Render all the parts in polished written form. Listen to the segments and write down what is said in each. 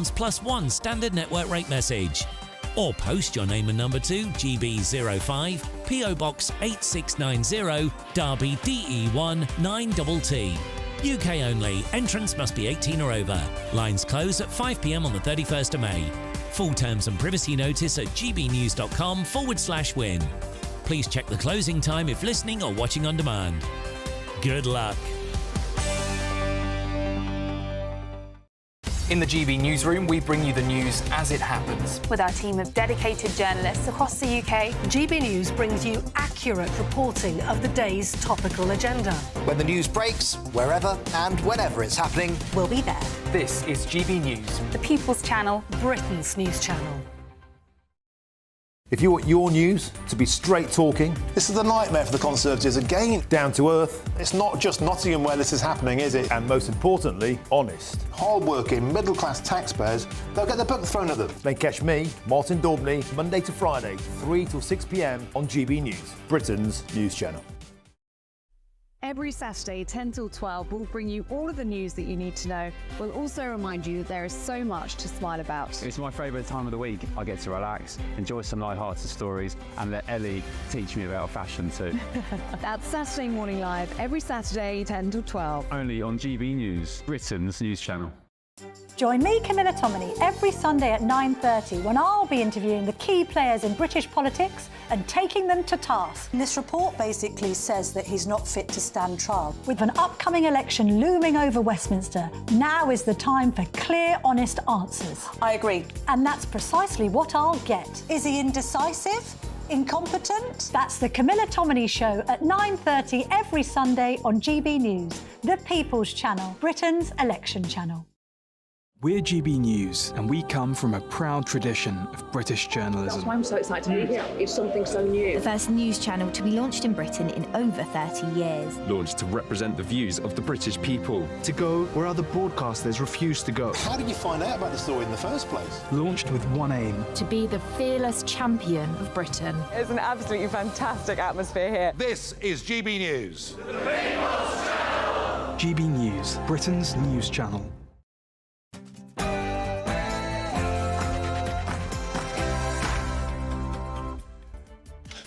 +1 standard network rate message. Or post your name and number to GB05 PO Box 8690 Derby DE1 9TT. UK only. Entrance must be 18 or over. Lines close at 5 p.m. on the 31st of May. Full terms and privacy notice at gbnews.com/win. Please check the closing time if listening or watching on demand. Good luck. In the GB newsroom, we bring you the news as it happens. With our team of dedicated journalists across the UK, GB News brings you accurate reporting of the day's topical agenda. When the news breaks, wherever and whenever it's happening, we'll be there. This is GB News, the People's Channel, Britain's news channel. If you want your news to be straight talking, this is a nightmare for the Conservatives again. Down to earth. It's not just Nottingham where this is happening, is it? And most importantly, honest. Hard-working, middle-class taxpayers, they'll get their book thrown at them. Then catch me, Martin Daubney, Monday to Friday, 3 till 6 p.m. on GB News, Britain's news channel. Every Saturday, 10 till 12, we'll bring you all of the news that you need to know. We'll also remind you that there is so much to smile about. It's my favourite time of the week. I get to relax, enjoy some light-hearted stories, and let Ellie teach me about fashion too. That's Saturday Morning Live, every Saturday, 10 till 12. Only on GB News, Britain's news channel. Join me, Camilla Tominey, every Sunday at 9:30 when I'll be interviewing the key players in British politics and taking them to task. This report basically says that he's not fit to stand trial. With an upcoming election looming over Westminster, now is the time for clear, honest answers. I agree. And that's precisely what I'll get. Is he indecisive? Incompetent? That's the Camilla Tominey Show at 9:30 every Sunday on GB News, the People's Channel, Britain's election channel. We're GB News, and we come from a proud tradition of British journalism. That's why I'm so excited to be here. It's something so new. The first news channel to be launched in Britain in over 30 years. Launched to represent the views of the British people. To go where other broadcasters refuse to go. How did you find out about the story in the first place? Launched with one aim. To be the fearless champion of Britain. It's an absolutely fantastic atmosphere here. This is GB News. The People's Channel. GB News, Britain's news channel.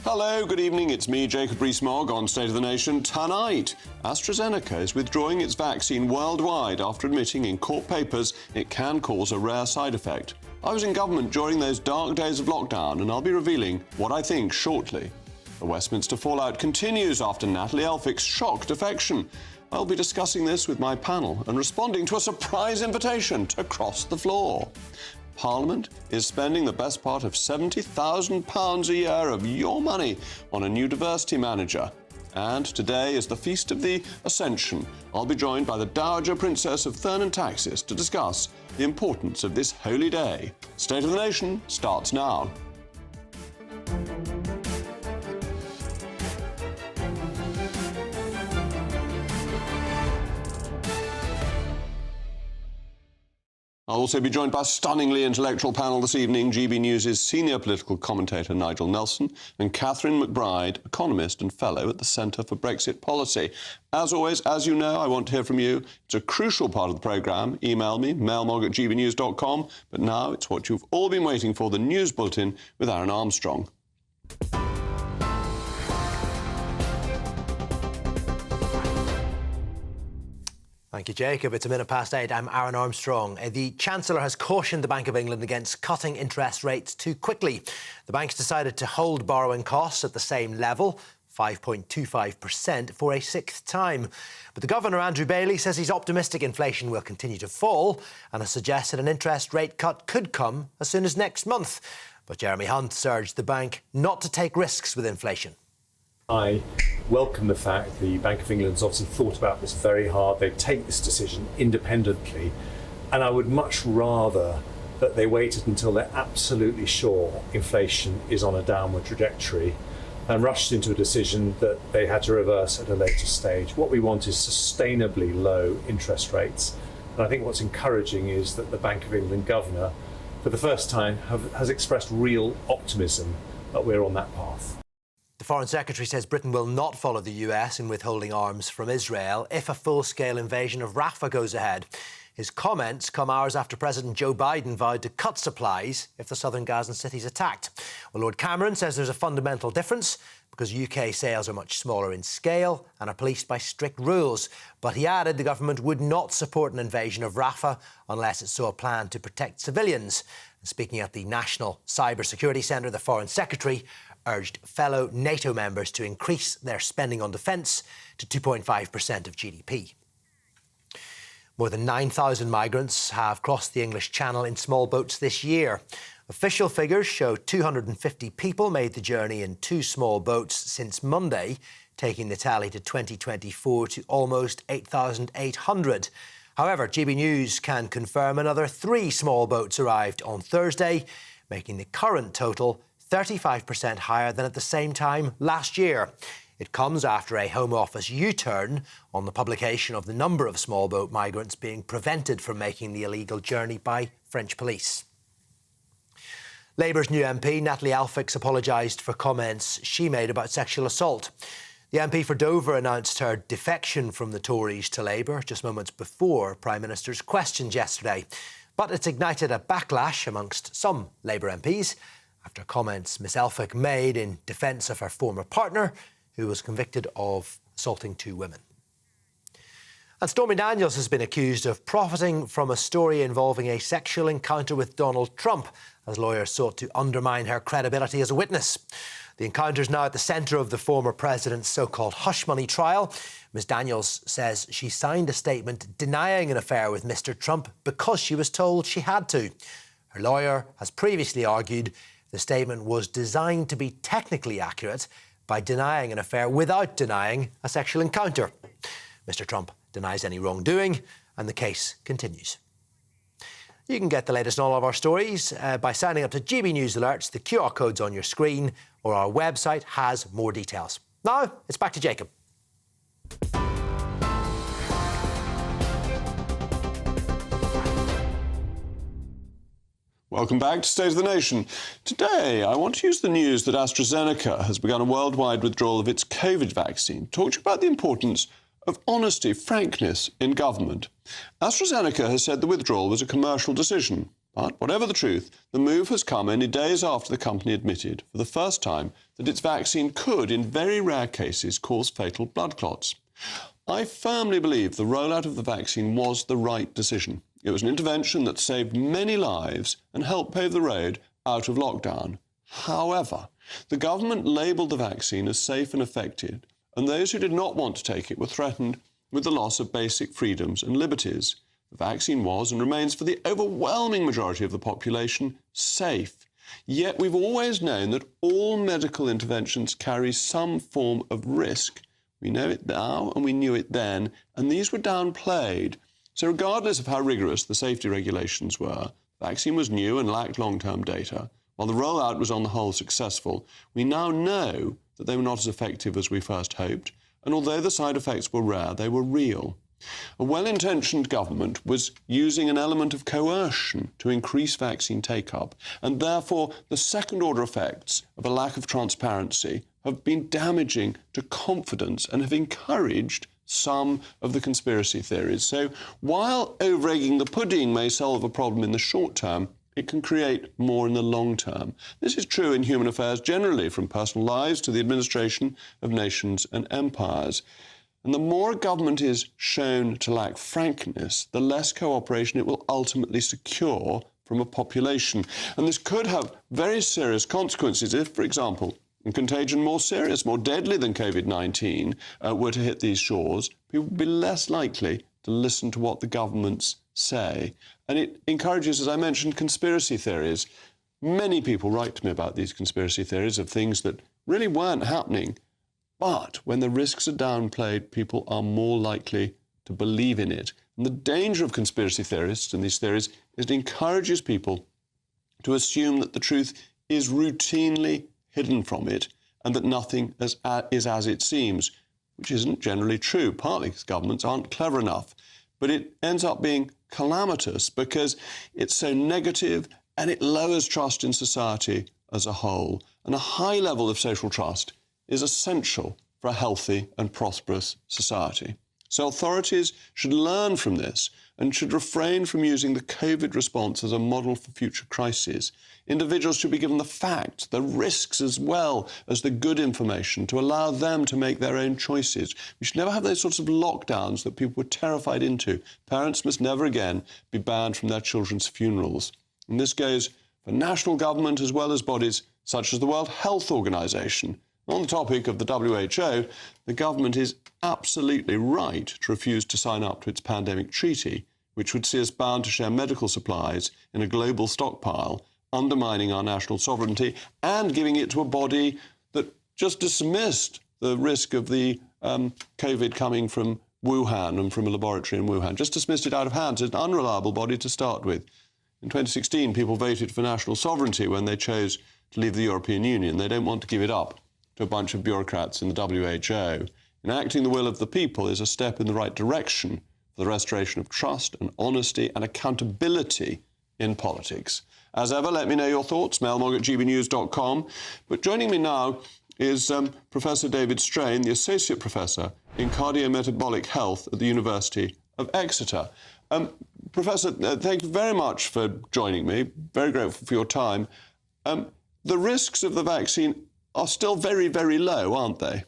Hello, good evening. It's me, Jacob Rees-Mogg, on State of the Nation. Tonight, AstraZeneca is withdrawing its vaccine worldwide after admitting in court papers it can cause a rare side effect. I was in government during those dark days of lockdown, and I'll be revealing what I think shortly. The Westminster fallout continues after Natalie Elphick's shock defection. I'll be discussing this with my panel and responding to a surprise invitation to cross the floor. Parliament is spending the best part of £70,000 a year of your money on a new diversity manager. And today is the feast of the Ascension. I'll be joined by the Dowager Princess of Thurn and Taxis to discuss the importance of this holy day. State of the Nation starts now. I'll also be joined by a stunningly intellectual panel this evening. GB News' senior political commentator Nigel Nelson and Catherine McBride, economist and fellow at the Centre for Brexit Policy. As always, as you know, I want to hear from you. It's a crucial part of the programme. Email me, mailmog@gbnews.com. But now it's what you've all been waiting for, the News Bulletin with Aaron Armstrong. Thank you, Jacob. It's 8:01. I'm Aaron Armstrong. The Chancellor has cautioned the Bank of England against cutting interest rates too quickly. The bank's decided to hold borrowing costs at the same level, 5.25%, for a sixth time. But the Governor, Andrew Bailey, says he's optimistic inflation will continue to fall and has suggested an interest rate cut could come as soon as next month. But Jeremy Hunt urged the bank not to take risks with inflation. I welcome the fact the Bank of England's obviously thought about this very hard. They take this decision independently, and I would much rather that they waited until they're absolutely sure inflation is on a downward trajectory and rushed into a decision that they had to reverse at a later stage. What we want is sustainably low interest rates, and I think what's encouraging is that the Bank of England Governor, for the first time, has expressed real optimism that we're on that path. The Foreign Secretary says Britain will not follow the US in withholding arms from Israel if a full-scale invasion of Rafah goes ahead. His comments come hours after President Joe Biden vowed to cut supplies if the southern Gazan cities attacked. Well, Lord Cameron says there's a fundamental difference because UK sales are much smaller in scale and are policed by strict rules. But he added the government would not support an invasion of Rafah unless it saw a plan to protect civilians. Speaking at the National Cyber Security Centre, the Foreign Secretary urged fellow NATO members to increase their spending on defence to 2.5% of GDP. More than 9,000 migrants have crossed the English Channel in small boats this year. Official figures show 250 people made the journey in 2 small boats since Monday, taking the tally to 2024 to almost 8,800. However, GB News can confirm another 3 small boats arrived on Thursday, making the current total 35% higher than at the same time last year. It comes after a Home Office U-turn on the publication of the number of small boat migrants being prevented from making the illegal journey by French police. Labour's new MP, Natalie Alphix, apologised for comments she made about sexual assault. The MP for Dover announced her defection from the Tories to Labour just moments before Prime Minister's questions yesterday. But it's ignited a backlash amongst some Labour MPs after comments Ms Alphix made in defence of her former partner, who was convicted of assaulting 2 women. And Stormy Daniels has been accused of profiting from a story involving a sexual encounter with Donald Trump, as lawyers sought to undermine her credibility as a witness. The encounter is now at the centre of the former president's so-called hush money trial. Ms Daniels says she signed a statement denying an affair with Mr Trump because she was told she had to. Her lawyer has previously argued the statement was designed to be technically accurate by denying an affair without denying a sexual encounter. Mr Trump denies any wrongdoing, and the case continues. You can get the latest on all of our stories by signing up to GB News Alerts. The QR code's on your screen, or our website has more details. Now, it's back to Jacob. Welcome back to State of the Nation. Today, I want to use the news that AstraZeneca has begun a worldwide withdrawal of its COVID vaccine. Talk to you about the importance of honesty, frankness in government. AstraZeneca has said the withdrawal was a commercial decision. But whatever the truth, the move has come only days after the company admitted, for the first time, that its vaccine could, in very rare cases, cause fatal blood clots. I firmly believe the rollout of the vaccine was the right decision. It was an intervention that saved many lives and helped pave the road out of lockdown. However, the government labelled the vaccine as safe and effective, and those who did not want to take it were threatened with the loss of basic freedoms and liberties. The vaccine was and remains, for the overwhelming majority of the population, safe. Yet we've always known that all medical interventions carry some form of risk. We know it now and we knew it then, and these were downplayed. So regardless of how rigorous the safety regulations were, the vaccine was new and lacked long-term data. While the rollout was on the whole successful, we now know that they were not as effective as we first hoped, and although the side effects were rare, they were real. A well-intentioned government was using an element of coercion to increase vaccine take-up, and therefore the second-order effects of a lack of transparency have been damaging to confidence and have encouraged some of the conspiracy theories. So while over-egging the pudding may solve a problem in the short term, it can create more in the long term. This is true in human affairs generally, from personal lives to the administration of nations and empires. And the more a government is shown to lack frankness, the less cooperation it will ultimately secure from a population. And this could have very serious consequences if, for example, a contagion more serious, more deadly than COVID-19 were to hit these shores, people would be less likely to listen to what the governments say. And it encourages, as I mentioned, conspiracy theories. Many people write to me about these conspiracy theories of things that really weren't happening. But when the risks are downplayed, people are more likely to believe in it. And the danger of conspiracy theorists and these theories is it encourages people to assume that the truth is routinely hidden from it and that nothing is as it seems, which isn't generally true, partly because governments aren't clever enough. But it ends up being calamitous because it's so negative and it lowers trust in society as a whole. And a high level of social trust is essential for a healthy and prosperous society. So authorities should learn from this and should refrain from using the COVID response as a model for future crises. Individuals should be given the facts, the risks, as well as the good information to allow them to make their own choices. We should never have those sorts of lockdowns that people were terrified into. Parents must never again be banned from their children's funerals. And this goes for national government as well as bodies such as the World Health Organization. On the topic of the WHO, the government is absolutely right to refuse to sign up to its pandemic treaty, which would see us bound to share medical supplies in a global stockpile, undermining our national sovereignty and giving it to a body that just dismissed the risk of the COVID coming from Wuhan and from a laboratory in Wuhan, just dismissed it out of hand. It's an unreliable body to start with. In 2016, people voted for national sovereignty when they chose to leave the European Union. They don't want to give it up to a bunch of bureaucrats in the WHO. Enacting the will of the people is a step in the right direction for the restoration of trust and honesty and accountability in politics. As ever, let me know your thoughts, mailmog@gbnews.com. But joining me now is Professor David Strain, the Associate Professor in Cardiometabolic Health at the University of Exeter. Professor, thank you very much for joining me. Very grateful for your time. The risks of the vaccine are still very, very low, aren't they?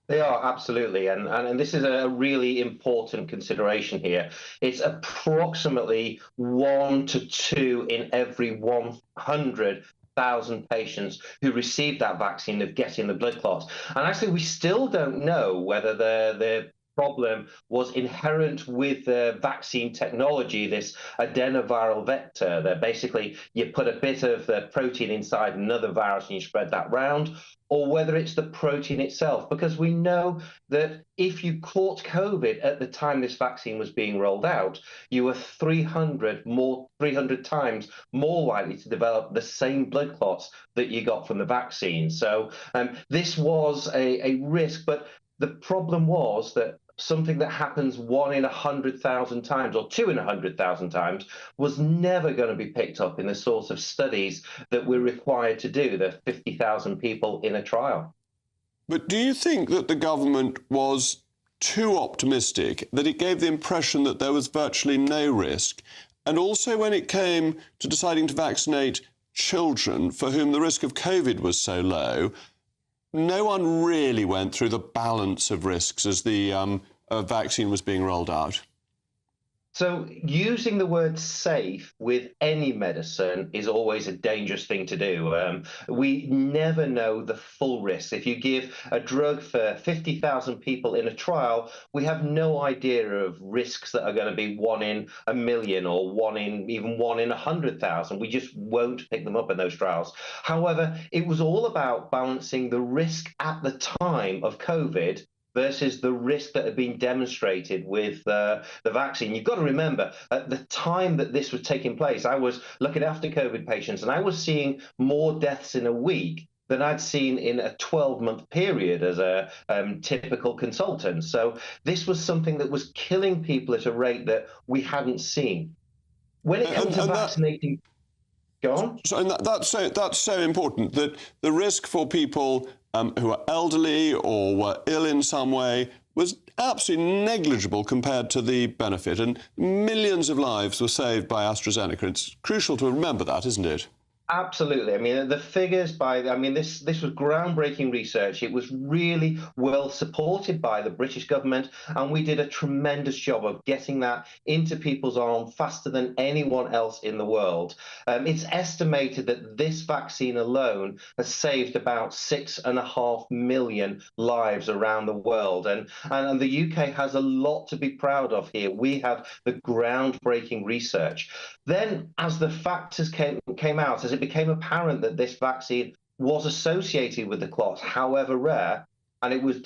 They are, absolutely. And this is a really important consideration here. It's approximately 1 to 2 in every 100,000 patients who receive that vaccine of getting the blood clots. And actually, we still don't know whether the problem was inherent with the vaccine technology, this adenoviral vector, that basically you put a bit of the protein inside another virus and you spread that round, or whether it's the protein itself, because we know that if you caught COVID at the time this vaccine was being rolled out, you were 300 times more likely to develop the same blood clots that you got from the vaccine. So this was a risk, but the problem was that something that happens 1 in 100,000 times or 2 in 100,000 times was never going to be picked up in the sorts of studies that we're required to do, the 50,000 people in a trial. But do you think that the government was too optimistic, that it gave the impression that there was virtually no risk? And also when it came to deciding to vaccinate children for whom the risk of COVID was so low, no one really went through the balance of risks as the vaccine was being rolled out. So using the word safe with any medicine is always a dangerous thing to do. We never know the full risks. If you give a drug for 50,000 people in a trial, we have no idea of risks that are going to be 1 in a million or 1 in 100,000. We just won't pick them up in those trials. However, it was all about balancing the risk at the time of COVID versus the risk that had been demonstrated with the vaccine. You've got to remember, at the time that this was taking place, I was looking after COVID patients and I was seeing more deaths in a week than I'd seen in a 12-month period as a typical consultant. So this was something that was killing people at a rate that we hadn't seen. When it comes to vaccinating... Go on. So, and that's so important, that the risk for people who are elderly or were ill in some way was absolutely negligible compared to the benefit, and millions of lives were saved by AstraZeneca. It's crucial to remember that, isn't it? Absolutely. I mean, the figures this was groundbreaking research. It was really well supported by the British government, and we did a tremendous job of getting that into people's arms faster than anyone else in the world. It's estimated that this vaccine alone has saved about 6.5 million lives around the world. And the UK has a lot to be proud of here. We have the groundbreaking research. Then, as the factors came out, as it became apparent that this vaccine was associated with the clots, however rare, and it was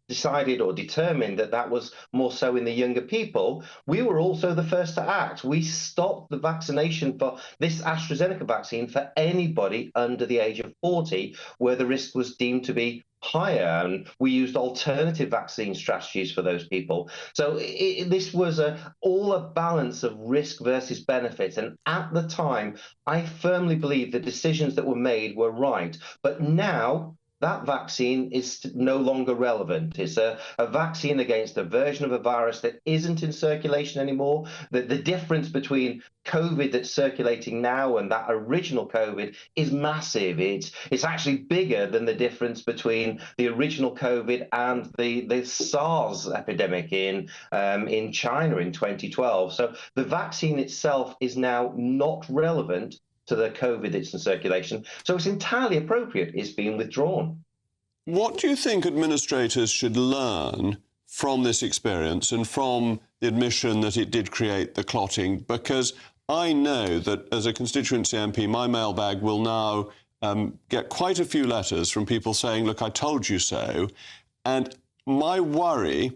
decided or determined that that was more so in the younger people, we were also the first to act. We stopped the vaccination for this AstraZeneca vaccine for anybody under the age of 40, where the risk was deemed to be higher, and we used alternative vaccine strategies for those people. So this was all a balance of risk versus benefit, and at the time I firmly believe the decisions that were made were right. But now that vaccine is no longer relevant. It's a vaccine against a version of a virus that isn't in circulation anymore. The difference between COVID that's circulating now and that original COVID is massive. It's actually bigger than the difference between the original COVID and the SARS epidemic in China in 2012. So the vaccine itself is now not relevant to the COVID that's in circulation. So it's entirely appropriate it's being withdrawn. What do you think administrators should learn from this experience and from the admission that it did create the clotting? Because I know that as a constituency MP, my mailbag will now get quite a few letters from people saying, look, I told you so. And my worry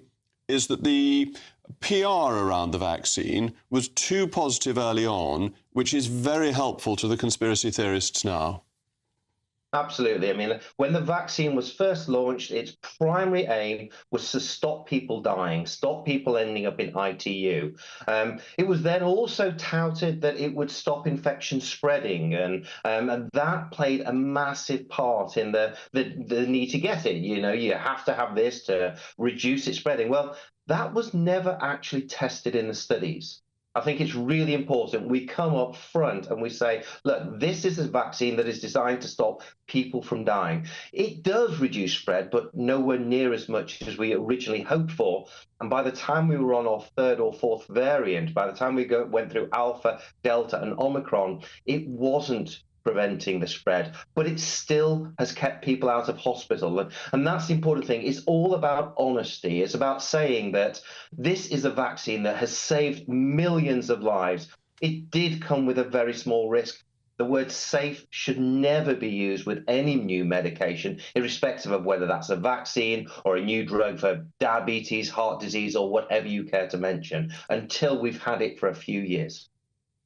is that the PR around the vaccine was too positive early on, which is very helpful to the conspiracy theorists now. Absolutely. I mean, when the vaccine was first launched, its primary aim was to stop people dying, stop people ending up in ITU. It was then also touted that it would stop infection spreading, and that played a massive part in the need to get it. You know, you have to have this to reduce it spreading. Well, that was never actually tested in the studies. I think it's really important we come up front and we say, look, this is a vaccine that is designed to stop people from dying. It does reduce spread, but nowhere near as much as we originally hoped for. And by the time we were on our third or fourth variant, by the time we went through Alpha, Delta, and Omicron, it wasn't preventing the spread, but it still has kept people out of hospital. And that's the important thing. It's all about honesty. It's about saying that this is a vaccine that has saved millions of lives. It did come with a very small risk. The word safe should never be used with any new medication, irrespective of whether that's a vaccine or a new drug for diabetes, heart disease, or whatever you care to mention, until we've had it for a few years.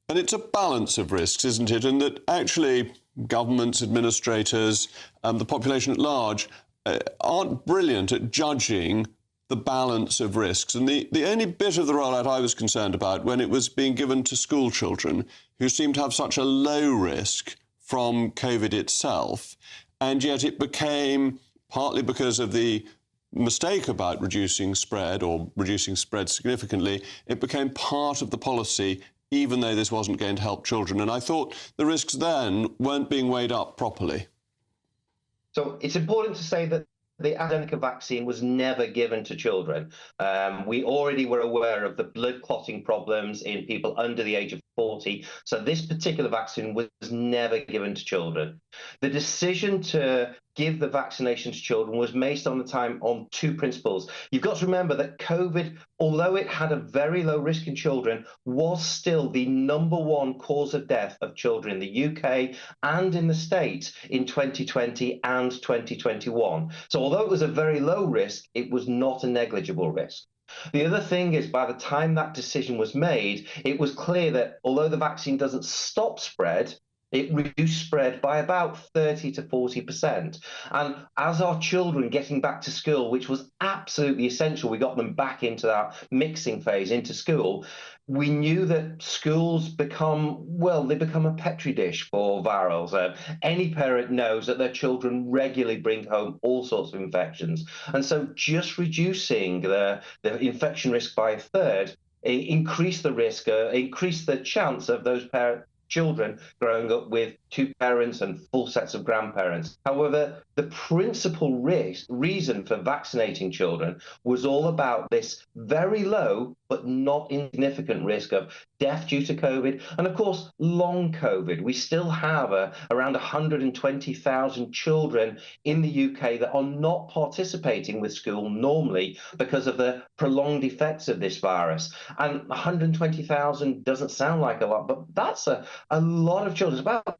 And it's a balance of risks, isn't it? And that actually governments, administrators, the population at large aren't brilliant at judging the balance of risks. And the only bit of the rollout I was concerned about when it was being given to school children who seemed to have such a low risk from COVID itself, and yet it became, partly because of the mistake about reducing spread or reducing spread significantly, it became part of the policy even though this wasn't going to help children. And I thought the risks then weren't being weighed up properly. So it's important to say that the AstraZeneca vaccine was never given to children. We already were aware of the blood clotting problems in people under the age of 40. So this particular vaccine was never given to children. The decision to give the vaccination to children was based on two principles. You've got to remember that COVID, although it had a very low risk in children, was still the #1 cause of death of children in the UK and in the States in 2020 and 2021. So although it was a very low risk, it was not a negligible risk. The other thing is, by the time that decision was made, it was clear that although the vaccine doesn't stop spread, it reduced spread by about 30 to 40%. And as our children getting back to school, which was absolutely essential, we got them back into that mixing phase into school, we knew that schools become a petri dish for virals. Any parent knows that their children regularly bring home all sorts of infections. And so just reducing the infection risk by a third increased the risk, increased the chance of those children growing up with two parents and full sets of grandparents. However, the principal reason for vaccinating children was all about this very low but not insignificant risk of death due to COVID, and of course, long COVID. We still have around 120,000 children in the UK that are not participating with school normally because of the prolonged effects of this virus. And 120,000 doesn't sound like a lot, but that's a lot of children. It's about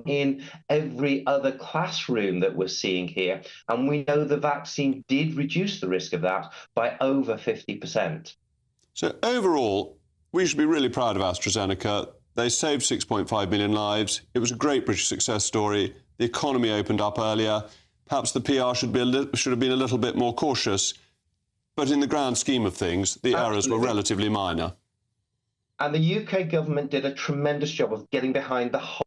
in every other classroom that we're seeing here. And we know the vaccine did reduce the risk of that by over 50%. So overall, we should be really proud of AstraZeneca. They saved 6.5 million lives. It was a great British success story. The economy opened up earlier. Perhaps the PR should have been a little bit more cautious. But in the grand scheme of things, the errors were relatively minor. And the UK government did a tremendous job of getting behind the whole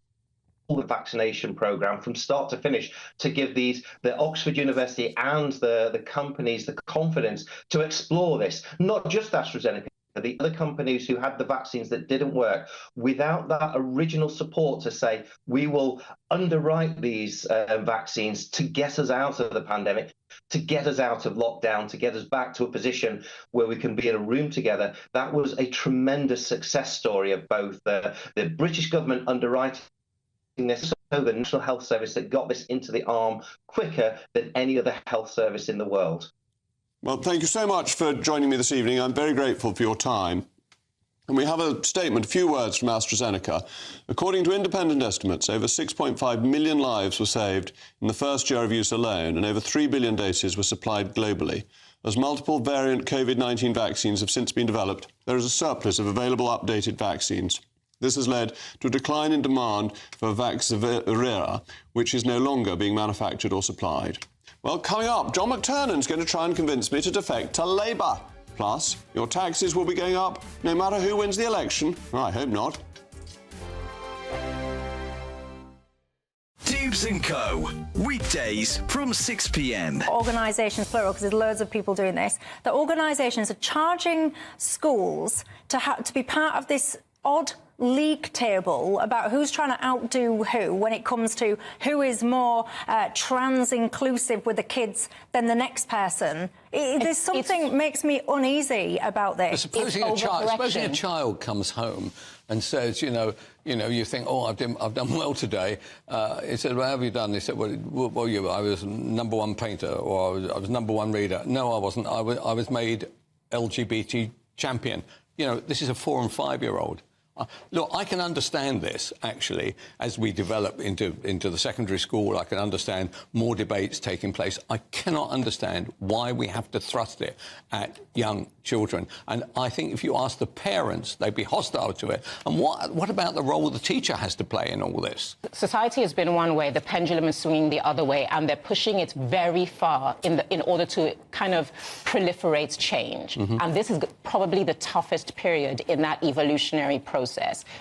the vaccination programme from start to finish to give the Oxford University and the companies the confidence to explore this, not just AstraZeneca, the other companies who had the vaccines that didn't work, without that original support to say, we will underwrite these vaccines to get us out of the pandemic, to get us out of lockdown, to get us back to a position where we can be in a room together. That was a tremendous success story of both the British government underwriting this, so the National Health Service that got this into the arm quicker than any other health service in the world. Well, thank you so much for joining me this evening. I'm very grateful for your time. And we have a statement, a few words from AstraZeneca. According to independent estimates, over 6.5 million lives were saved in the first year of use alone, and over 3 billion doses were supplied globally. As multiple variant COVID-19 vaccines have since been developed, there is a surplus of available updated vaccines. This has led to a decline in demand for Vaxzevria, which is no longer being manufactured or supplied. Well, coming up, John McTernan's going to try and convince me to defect to Labour. Plus, your taxes will be going up no matter who wins the election. Well, I hope not. Dubes & Co. Weekdays from 6 p.m. Organisations, plural, because there's loads of people doing this, that organisations are charging schools to be part of this odd league table about who's trying to outdo who when it comes to who is more trans inclusive with the kids than the next person. There's something makes me uneasy about this. Supposing a child comes home and says, you think, oh, I've done well today. He said, well, how have you done? He said, well, I was #1 painter, or I was #1 reader. No, I wasn't. I was made LGBT champion. This is a 4- and 5-year-old. Look, I can understand this, actually, as we develop into the secondary school. I can understand more debates taking place. I cannot understand why we have to thrust it at young children. And I think if you ask the parents, they'd be hostile to it. And what about the role the teacher has to play in all this? Society has been one way, the pendulum is swinging the other way, and they're pushing it very far in order to kind of proliferate change. Mm-hmm. And this is probably the toughest period in that evolutionary process,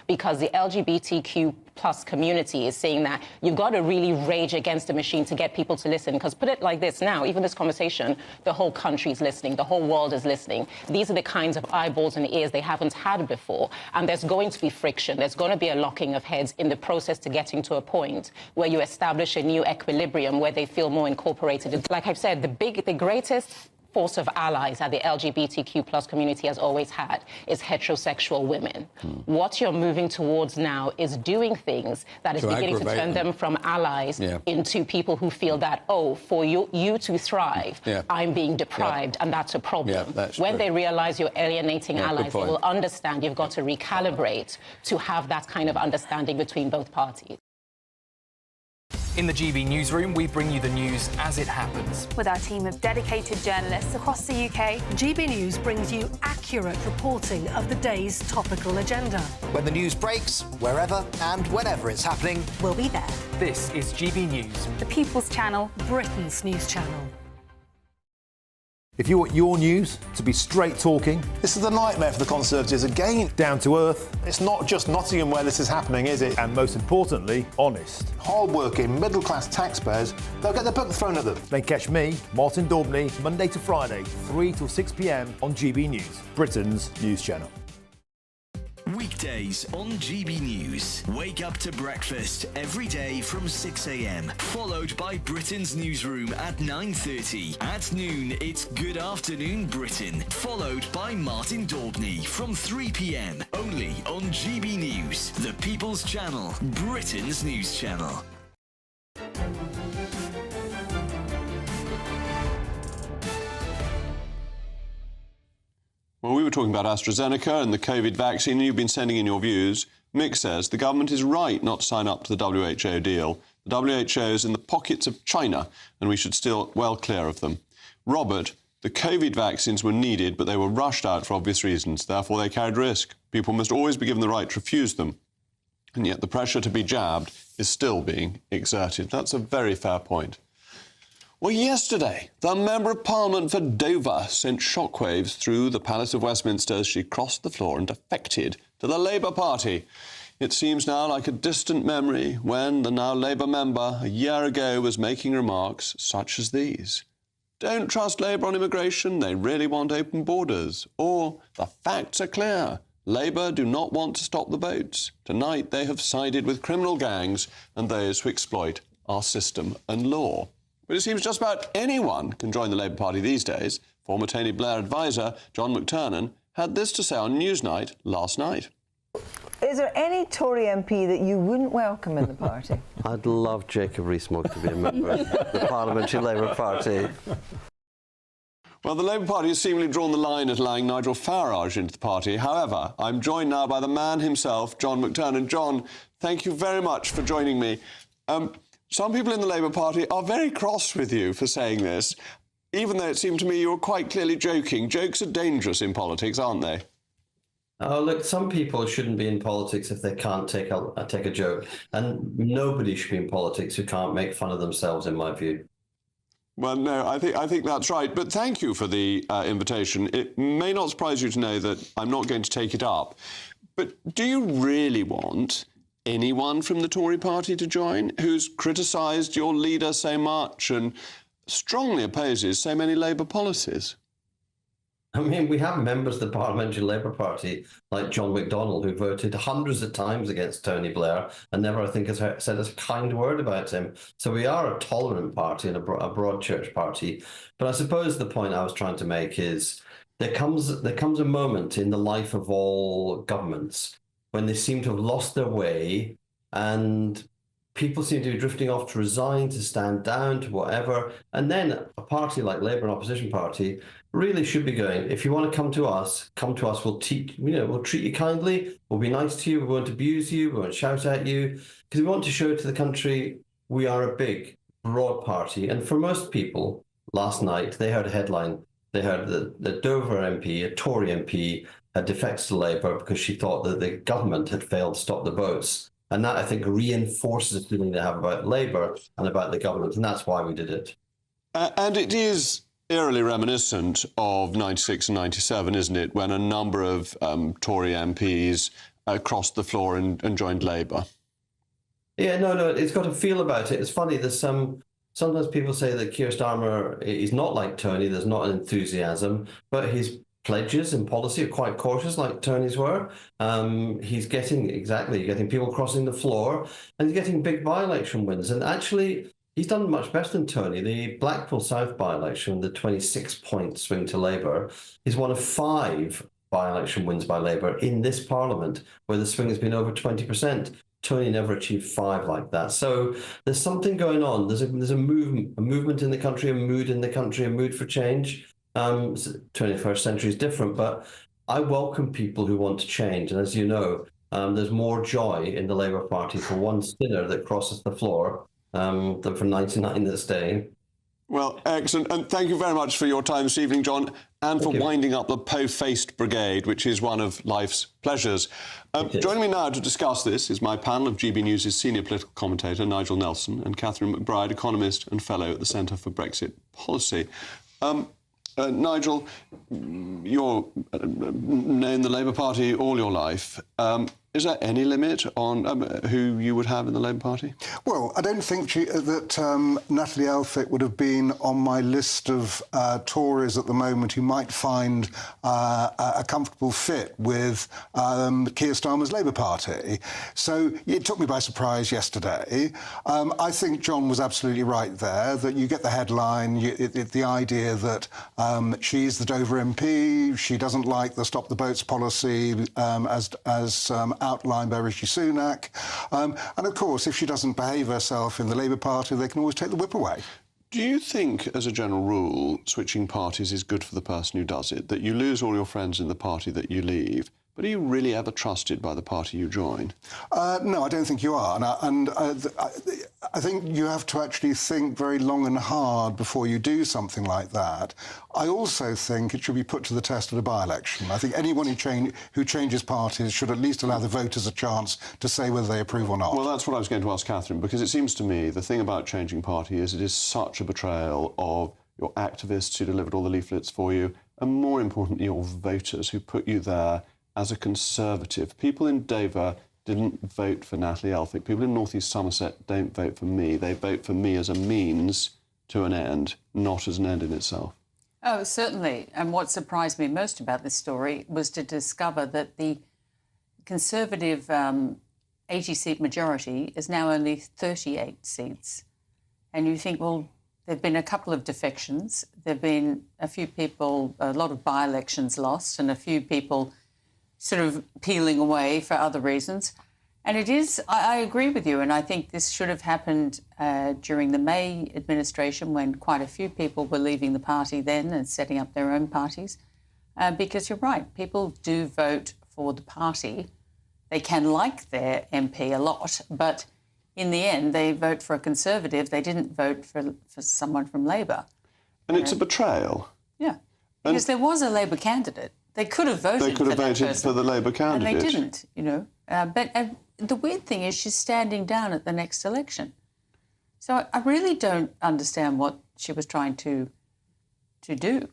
because the LGBTQ plus community is saying that you've got to really rage against the machine to get people to listen. Because put it like this now, even this conversation, the whole country is listening, the whole world is listening. These are the kinds of eyeballs and ears they haven't had before. And there's going to be friction. There's going to be a locking of heads in the process to getting to a point where you establish a new equilibrium where they feel more incorporated. Like I've said, the greatest force of allies that the LGBTQ plus community has always had is heterosexual women. What you're moving towards now is doing things that is beginning to turn them from allies into people who feel that, oh, for you to thrive, I'm being deprived, and that's a problem. When they realise you're alienating allies, they will understand you've got to recalibrate to have that kind of understanding between both parties. In the GB newsroom, we bring you the news as it happens. With our team of dedicated journalists across the UK, GB News brings you accurate reporting of the day's topical agenda. When the news breaks, wherever and whenever it's happening, we'll be there. This is GB News, the People's Channel, Britain's news channel. If you want your news to be straight talking... This is a nightmare for the Conservatives again. Down to earth. It's not just Nottingham where this is happening, is it? And most importantly, honest. Hard-working, middle-class taxpayers, they'll get the book thrown at them. Then catch me, Martin Daubney, Monday to Friday, 3 till 6 p.m. on GB News, Britain's news channel. Weekdays on GB News. Wake up to breakfast every day from 6 a.m. Followed by Britain's newsroom at 9:30. At noon, it's Good Afternoon Britain. Followed by Martin Daubney from 3 p.m. Only on GB News, the People's Channel, Britain's news channel. Well, we were talking about AstraZeneca and the COVID vaccine, and you've been sending in your views. Mick says the government is right not to sign up to the WHO deal. The WHO is in the pockets of China, and we should steer well clear of them. Robert, the COVID vaccines were needed, but they were rushed out for obvious reasons. Therefore, they carried risk. People must always be given the right to refuse them. And yet the pressure to be jabbed is still being exerted. That's a very fair point. Well, yesterday, the Member of Parliament for Dover sent shockwaves through the Palace of Westminster as she crossed the floor and defected to the Labour Party. It seems now like a distant memory when the now Labour member a year ago was making remarks such as these. Don't trust Labour on immigration, they really want open borders. Or, the facts are clear. Labour do not want to stop the boats. Tonight they have sided with criminal gangs and those who exploit our system and law. But it seems just about anyone can join the Labour Party these days. Former Tony Blair advisor John McTernan had this to say on Newsnight last night. Is there any Tory MP that you wouldn't welcome in the party? I'd love Jacob Rees-Mogg to be a member of the Parliamentary Labour Party. Well, the Labour Party has seemingly drawn the line at allowing Nigel Farage into the party. However, I'm joined now by the man himself, John McTernan. John, thank you very much for joining me. Some people in the Labour Party are very cross with you for saying this, even though it seemed to me you were quite clearly joking. Jokes are dangerous in politics, aren't they? Oh, look, some people shouldn't be in politics if they can't take a joke. And nobody should be in politics who can't make fun of themselves, in my view. Well, no, I think that's right. But thank you for the invitation. It may not surprise you to know that I'm not going to take it up. But do you really want anyone from the Tory party to join who's criticised your leader so much and strongly opposes so many Labour policies? I mean, we have members of the Parliamentary Labour Party, like John McDonnell, who voted hundreds of times against Tony Blair and never, I think, has said a kind word about him. So we are a tolerant party and a broad church party. But I suppose the point I was trying to make is there comes a moment in the life of all governments when they seem to have lost their way and people seem to be drifting off to resign, to stand down, to whatever. And then a party like Labour, an opposition party, really should be going, if you want to come to us, we'll treat you kindly, we'll be nice to you, we won't abuse you, we won't shout at you, because we want to show to the country we are a big, broad party. And for most people, last night, they heard a headline. They heard that the Dover MP, a Tory MP, had defected to Labour because she thought that the government had failed to stop the boats. And that, I think, reinforces the feeling they have about Labour and about the government, and that's why we did it. And it is eerily reminiscent of 96 and 97, isn't it, when a number of Tory MPs crossed the floor and joined Labour? Yeah, no, it's got a feel about it. It's funny, there's sometimes people say that Keir Starmer is not like Tony, there's not an enthusiasm, but his pledges and policy are quite cautious, like Tony's were. He's getting people crossing the floor, and he's getting big by-election wins. And actually, he's done much better than Tony. The Blackpool South by-election, the 26-point swing to Labour, is one of 5 by-election wins by Labour in this Parliament, where the swing has been over 20%. Tony never achieved 5 like that. So there's something going on. There's a movement in the country, a mood in the country, a mood for change. 21st century is different, but I welcome people who want to change. And as you know, there's more joy in the Labour Party for one sinner that crosses the floor than for 99 that stay. Well, excellent. And thank you very much for your time this evening, John, and for winding up the po-faced brigade, which is one of life's pleasures. Joining me now to discuss this is my panel of GB News' senior political commentator, Nigel Nelson, and Catherine McBride, economist and fellow at the Centre for Brexit Policy. Nigel, you're known the Labour Party all your life. Is there any limit on who you would have in the Labour Party? Well, I don't think that Natalie Elphicke would have been on my list of Tories at the moment who might find a comfortable fit with Keir Starmer's Labour Party. So it took me by surprise yesterday. I think John was absolutely right there, that you get the headline, the idea that she's the Dover MP, she doesn't like the Stop the Boats policy as outlined by Rishi Sunak. And of course, if she doesn't behave herself in the Labour Party, they can always take the whip away. Do you think, as a general rule, switching parties is good for the person who does it, that you lose all your friends in the party that you leave? But are you really ever trusted by the party you join? No, I don't think you are. And I think you have to actually think very long and hard before you do something like that. I also think it should be put to the test at a by-election. I think anyone who changes parties should at least allow the voters a chance to say whether they approve or not. Well, that's what I was going to ask Catherine, because it seems to me the thing about changing party is it is such a betrayal of your activists who delivered all the leaflets for you, and more importantly, your voters who put you there as a Conservative. People in Dover didn't vote for Natalie Elphicke. People in North East Somerset don't vote for me. They vote for me as a means to an end, not as an end in itself. Oh, certainly. And what surprised me most about this story was to discover that the Conservative 80-seat majority is now only 38 seats. And you think, well, there have been a couple of defections. There have been a few people, a lot of by-elections lost, and a few people sort of peeling away for other reasons. And it is, I agree with you, and I think this should have happened during the May administration when quite a few people were leaving the party then and setting up their own parties. Because you're right, people do vote for the party. They can like their MP a lot, but in the end, they vote for a Conservative. They didn't vote for someone from Labor. And it's a betrayal. Yeah, because there was a Labor candidate. They could have voted. They could have voted person, for the Labour candidate, and they didn't. You know, but the weird thing is, she's standing down at the next election. So I really don't understand what she was trying to do.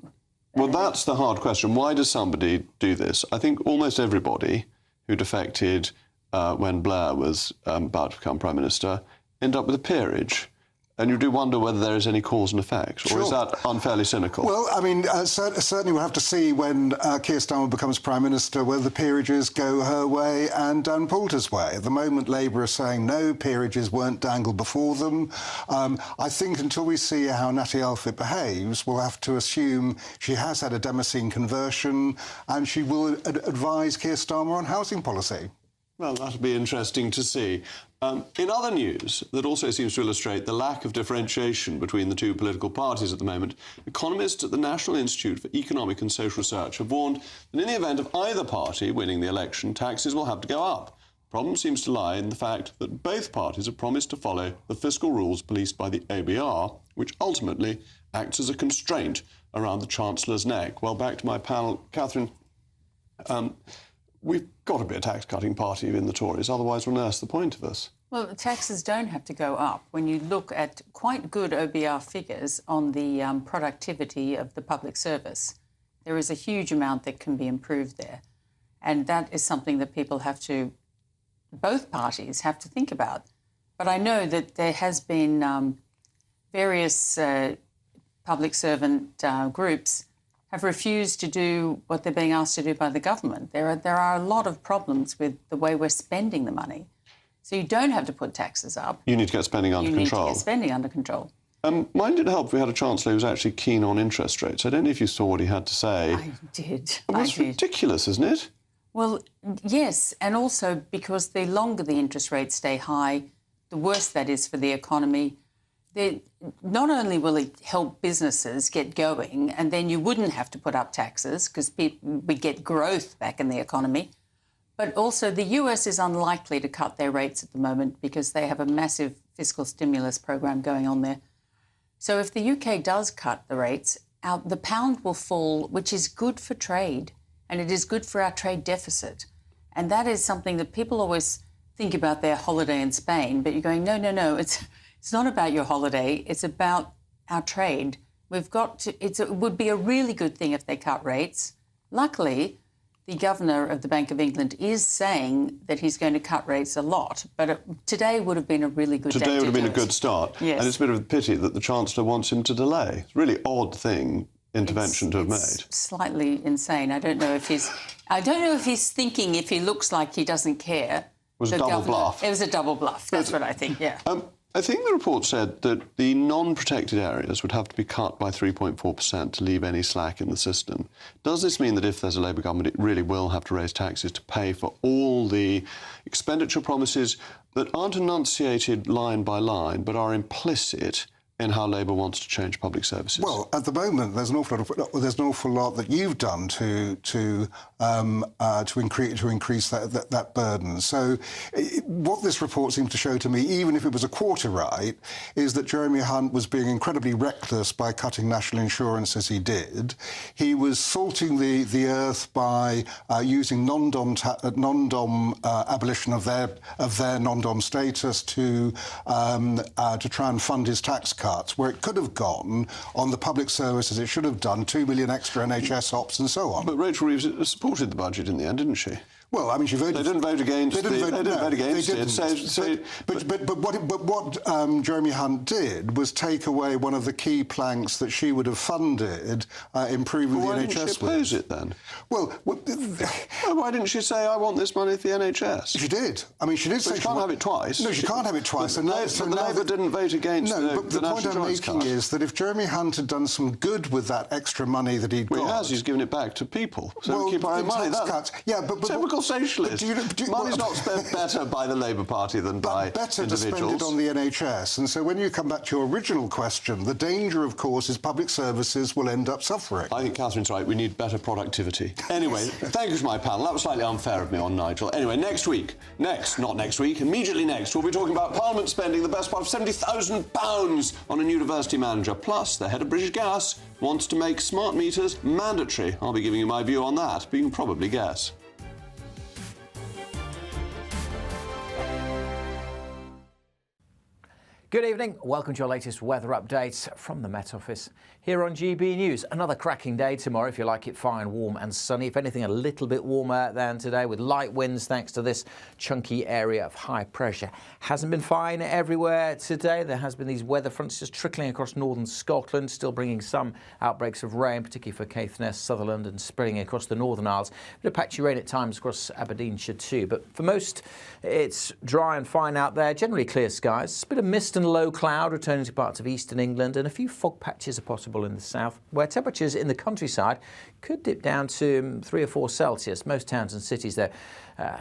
Well, that's the hard question. Why does somebody do this? I think almost everybody who defected when Blair was about to become Prime Minister end up with a peerage. And you do wonder whether there is any cause and effect, or is that unfairly cynical? Well, I mean, certainly we'll have to see when Keir Starmer becomes Prime Minister whether the peerages go her way and Dan Poulter's way. At the moment, Labour are saying no, peerages weren't dangled before them. I think until we see how Natalie Elphicke behaves, we'll have to assume she has had a Damascene conversion and she will advise Keir Starmer on housing policy. Well, that'll be interesting to see. In other news that also seems to illustrate the lack of differentiation between the two political parties at the moment, economists at the National Institute for Economic and Social Research have warned that in the event of either party winning the election, taxes will have to go up. The problem seems to lie in the fact that both parties have promised to follow the fiscal rules policed by the ABR, which ultimately acts as a constraint around the Chancellor's neck. Well, back to my panel, Catherine. We've got to be a tax-cutting party in the Tories, otherwise we'll nurse the point of us. Well, taxes don't have to go up. When you look at quite good OBR figures on the productivity of the public service, there is a huge amount that can be improved there. And that is something that people have to, both parties have to think about. But I know that there has been various public servant groups have refused to do what they're being asked to do by the government. There are a lot of problems with the way we're spending the money. So you don't have to put taxes up. You need to get spending under control. You need to get spending under control. Mine did help if we had a Chancellor who was actually keen on interest rates. I don't know if you saw what he had to say. I did. Well, that's ridiculous, isn't it? Well, yes, and also because the longer the interest rates stay high, the worse that is for the economy. Not only will it help businesses get going, and then you wouldn't have to put up taxes because we get growth back in the economy, but also the US is unlikely to cut their rates at the moment because they have a massive fiscal stimulus program going on there. So if the UK does cut the rates, the pound will fall, which is good for trade, and it is good for our trade deficit. And that is something that people always think about their holiday in Spain, but you're going, no, it's not about your holiday, it's about our trade. We've got to, it would be a really good thing if they cut rates. Luckily, the Governor of the Bank of England is saying that he's going to cut rates a lot, but today would have been a really good day. Today would have been a good start. Yes. And it's a bit of a pity that the Chancellor wants him to delay. It's a really odd intervention to have made. Slightly insane. I don't know if he's thinking, if he looks like he doesn't care. It was a double bluff. It was a double bluff. That's what I think, yeah. I think the report said that the non-protected areas would have to be cut by 3.4% to leave any slack in the system. Does this mean that if there's a Labour government, it really will have to raise taxes to pay for all the expenditure promises that aren't enunciated line by line, but are implicit in how Labour wants to change public services? Well, at the moment, there's an awful lot that you've done to increase that burden. So, what this report seems to show to me, even if it was a quarter right, is that Jeremy Hunt was being incredibly reckless by cutting national insurance as he did. He was salting the earth by using non-dom abolition of their non-dom status to try and fund his tax cuts, where it could have gone on the public services it should have done, 2 million extra NHS ops and so on. But Rachel Reeves supported the budget in the end, didn't she? Well, I mean, she voted. They didn't vote against it. They didn't vote against it. But what Jeremy Hunt did was take away one of the key planks that she would have funded, improving the NHS. Why didn't she oppose it then? Well, why didn't she say, I want this money for the NHS? She did. I mean, she did say she can't have it twice. No, she can't have it twice. But Labour didn't vote against the point I'm making is that if Jeremy Hunt had done some good with that extra money that he'd got... Well, he has. He's given it back to people. So we keep our own money. Cuts. Yeah, but typical socialist. Money's not spent better by the Labour Party than by better individuals. To spend it on the NHS. And so when you come back to your original question, the danger, of course, is public services will end up suffering. I think Catherine's right. We need better productivity. Anyway, thank you to my panel. That was slightly unfair of me on Nigel. Anyway, not next week, immediately next, we'll be talking about Parliament spending the best part of £70,000 on a university manager. Plus, the head of British Gas wants to make smart meters mandatory. I'll be giving you my view on that, but you can probably guess. Good evening. Welcome to your latest weather updates from the Met Office here on GB News. Another cracking day tomorrow, if you like it fine, warm and sunny. If anything, a little bit warmer than today with light winds thanks to this chunky area of high pressure. Hasn't been fine everywhere today. There has been these weather fronts just trickling across northern Scotland, still bringing some outbreaks of rain, particularly for Caithness, Sutherland and spreading across the Northern Isles. A bit of patchy rain at times across Aberdeenshire too. But for most, it's dry and fine out there. Generally clear skies. A bit of mist and low cloud returning to parts of eastern England, and a few fog patches are possible in the south, where temperatures in the countryside could dip down to 3 or 4 Celsius. Most towns and cities, though,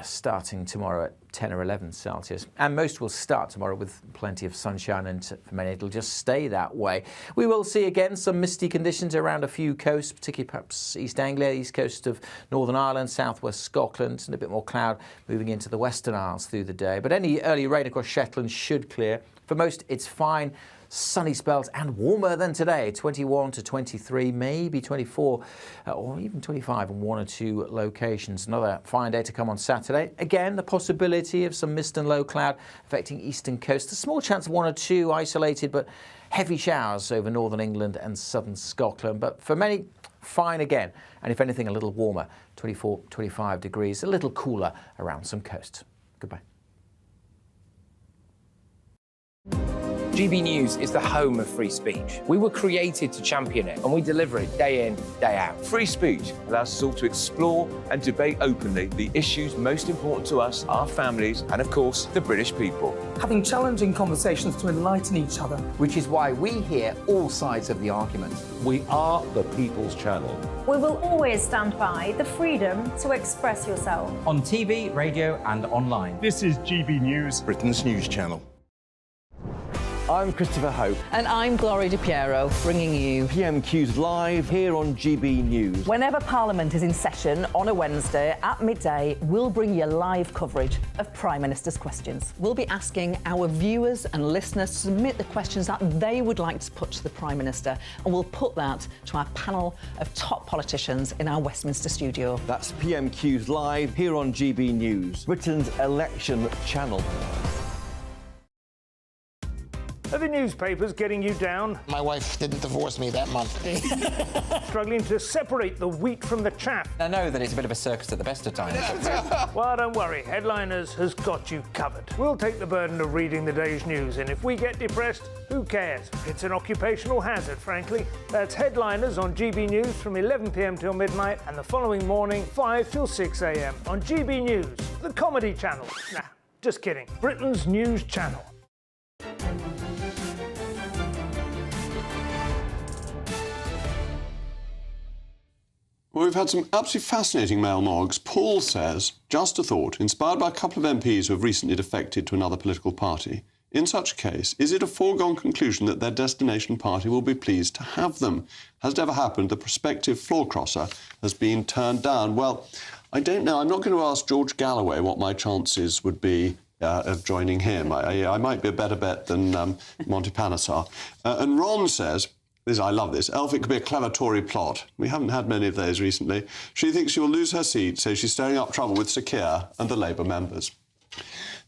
starting tomorrow at 10 or 11 Celsius. And most will start tomorrow with plenty of sunshine, and for many it'll just stay that way. We will see again some misty conditions around a few coasts, particularly perhaps East Anglia, east coast of Northern Ireland, southwest Scotland, and a bit more cloud moving into the Western Isles through the day. But any early rain across Shetland should clear. For most, it's fine, sunny spells and warmer than today, 21 to 23, maybe 24 or even 25 in 1 or 2 locations. Another fine day to come on Saturday. Again, the possibility of some mist and low cloud affecting eastern coast. A small chance of 1 or 2 isolated but heavy showers over northern England and southern Scotland. But for many, fine again. And if anything, a little warmer, 24, 25 degrees, a little cooler around some coasts. Goodbye. GB News is the home of free speech. We were created to champion it, and we deliver it day in, day out. Free speech allows us all to explore and debate openly the issues most important to us, our families, and of course, the British people. Having challenging conversations to enlighten each other. Which is why we hear all sides of the argument. We are the People's Channel. We will always stand by the freedom to express yourself. On TV, radio and online. This is GB News, Britain's news channel. I'm Christopher Hope. And I'm Gloria Di Piero, bringing you PMQs live here on GB News. Whenever Parliament is in session on a Wednesday at midday, we'll bring you live coverage of Prime Minister's questions. We'll be asking our viewers and listeners to submit the questions that they would like to put to the Prime Minister, and we'll put that to our panel of top politicians in our Westminster studio. That's PMQs live here on GB News, Britain's election channel. Are the newspapers getting you down? My wife didn't divorce me that month. Struggling to separate the wheat from the chaff? I know that it's a bit of a circus at the best of times. Well, don't worry. Headliners has got you covered. We'll take the burden of reading the day's news, and if we get depressed, who cares? It's an occupational hazard, frankly. That's Headliners on GB News from 11 p.m. till midnight, and the following morning, 5 till 6 a.m. on GB News, the comedy channel. Nah, just kidding. Britain's news channel. Well, we've had some absolutely fascinating mail mogs. Paul says, just a thought, inspired by a couple of MPs who have recently defected to another political party. In such a case, is it a foregone conclusion that their destination party will be pleased to have them? Has it ever happened the prospective floor crosser has been turned down? Well, I don't know. I'm not going to ask George Galloway what my chances would be of joining him. I might be a better bet than Monty Panesar. And Ron says, I love this. Elphick could be a clever Tory plot. We haven't had many of those recently. She thinks she will lose her seat, so she's stirring up trouble with Sir Keir and the Labour members.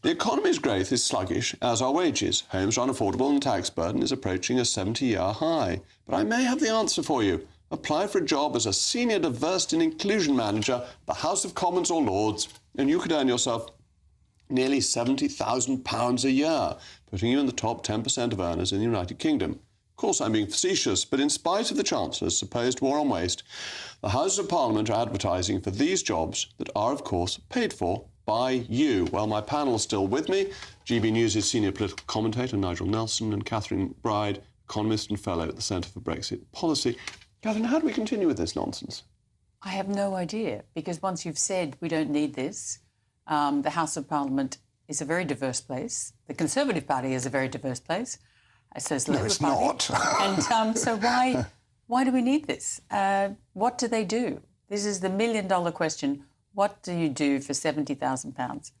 The economy's growth is sluggish, as are wages. Homes are unaffordable and the tax burden is approaching a 70-year high. But I may have the answer for you. Apply for a job as a senior diversity and inclusion manager at the House of Commons or Lords. And you could earn yourself nearly £70,000 a year, putting you in the top 10% of earners in the United Kingdom. Of course, I'm being facetious, but in spite of the Chancellor's supposed war on waste, the Houses of Parliament are advertising for these jobs that are, of course, paid for by you. Well, my panel is still with me. GB News' senior political commentator, Nigel Nelson, and Catherine Bride, economist and fellow at the Centre for Brexit Policy. Catherine, how do we continue with this nonsense? I have no idea, because once you've said we don't need this, the House of Parliament is a very diverse place. The Conservative Party is a very diverse place. So is the Labour Party. And so why do we need this? What do they do? This is the million-dollar question. What do you do for £70,000?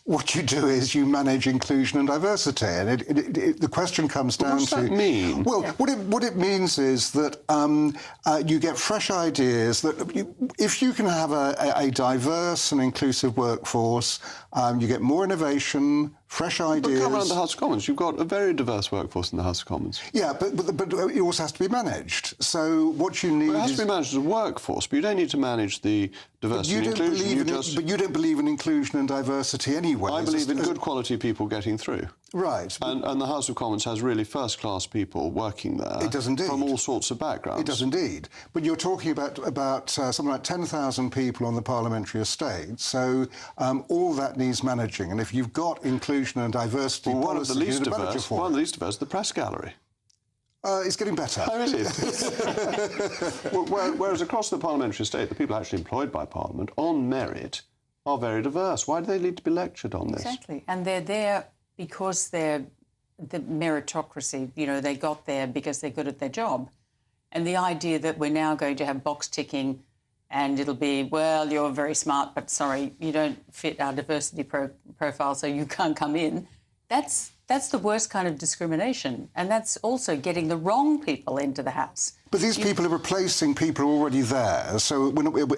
What you do is you manage inclusion and diversity, and the question comes down to... What does that mean? Well, what it means is that you get fresh ideas. That if you can have a diverse and inclusive workforce, you get more innovation, fresh ideas. But come around the House of Commons. You've got a very diverse workforce in the House of Commons. Yeah, but it also has to be managed. So what you need it has to be managed as a workforce, but you don't need to manage the diversity and inclusion. But you don't believe in inclusion and diversity anyway. I believe in good quality people getting through. Right. And the House of Commons has really first-class people working there. It does indeed. From all sorts of backgrounds. It does indeed. But you're talking about something like 10,000 people on the parliamentary estate, so all that needs managing. And if you've got inclusion and diversity one policy, of the least diverse, the press gallery. It's getting better. Oh, is it? Whereas across the parliamentary estate, the people actually employed by Parliament on merit are very diverse. Why do they need to be lectured on this? Exactly. And they're there because they're the meritocracy. You know, they got there because they're good at their job. And the idea that we're now going to have box ticking and it'll be, well, you're very smart, but sorry, you don't fit our diversity profile, so you can't come in. That's the worst kind of discrimination. And that's also getting the wrong people into the House. But these people are replacing people already there, so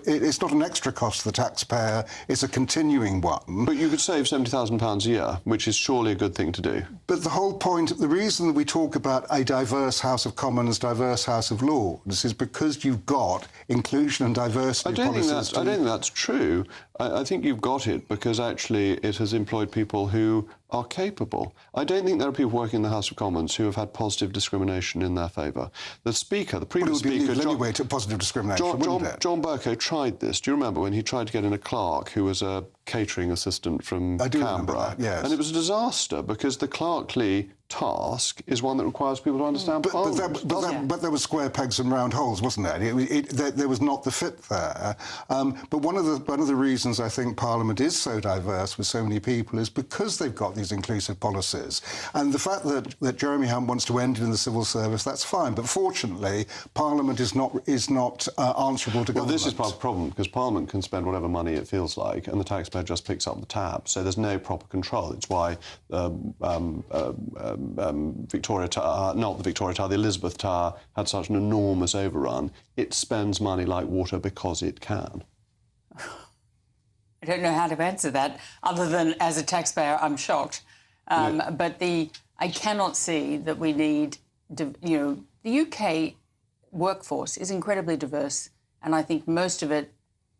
it's not an extra cost to the taxpayer, it's a continuing one. But you could save £70,000 a year, which is surely a good thing to do. But the whole point, the reason that we talk about a diverse House of Commons, diverse House of Lords, is because you've got inclusion and diversity policies. I don't think that's true. I think you've got it because actually it has employed people who are capable. I don't think there are people working in the House of Commons who have had positive discrimination in their favour. The Speaker, the previous Speaker... anyway to positive discrimination, John Bercow tried this. Do you remember when he tried to get in a clerk who was a catering assistant from Canberra? That, yes. And it was a disaster because the clerkly task is one that requires people to understand Parliament. But there were square pegs and round holes, wasn't there? There was not the fit there. But one of the reasons I think Parliament is so diverse with so many people is because they've got these inclusive policies. And the fact that Jeremy Hunt wants to end it in the civil service, that's fine. But fortunately, Parliament is not answerable to government. Well, this is part of the problem, because Parliament can spend whatever money it feels like, and the taxpayer just picks up the tab. So there's no proper control. It's why Victoria Tower, not the Victoria Tower, the Elizabeth Tower had such an enormous overrun. It spends money like water because it can. I don't know how to answer that, other than as a taxpayer, I'm shocked. But I cannot see that we need, the UK workforce is incredibly diverse, and I think most of it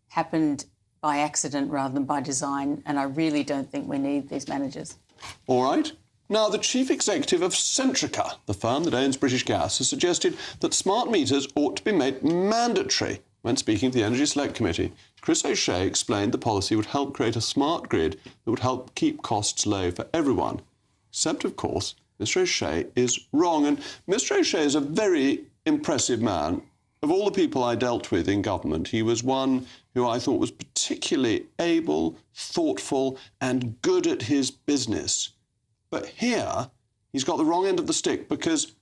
happened by accident rather than by design, and I really don't think we need these managers. All right. Now, the chief executive of Centrica, the firm that owns British Gas, has suggested that smart meters ought to be made mandatory. When speaking to the Energy Select Committee, Chris O'Shea explained the policy would help create a smart grid that would help keep costs low for everyone. Except, of course, Mr O'Shea is wrong. And Mr O'Shea is a very impressive man. Of all the people I dealt with in government, he was one who I thought was particularly able, thoughtful and good at his business. But here, he's got the wrong end of the stick because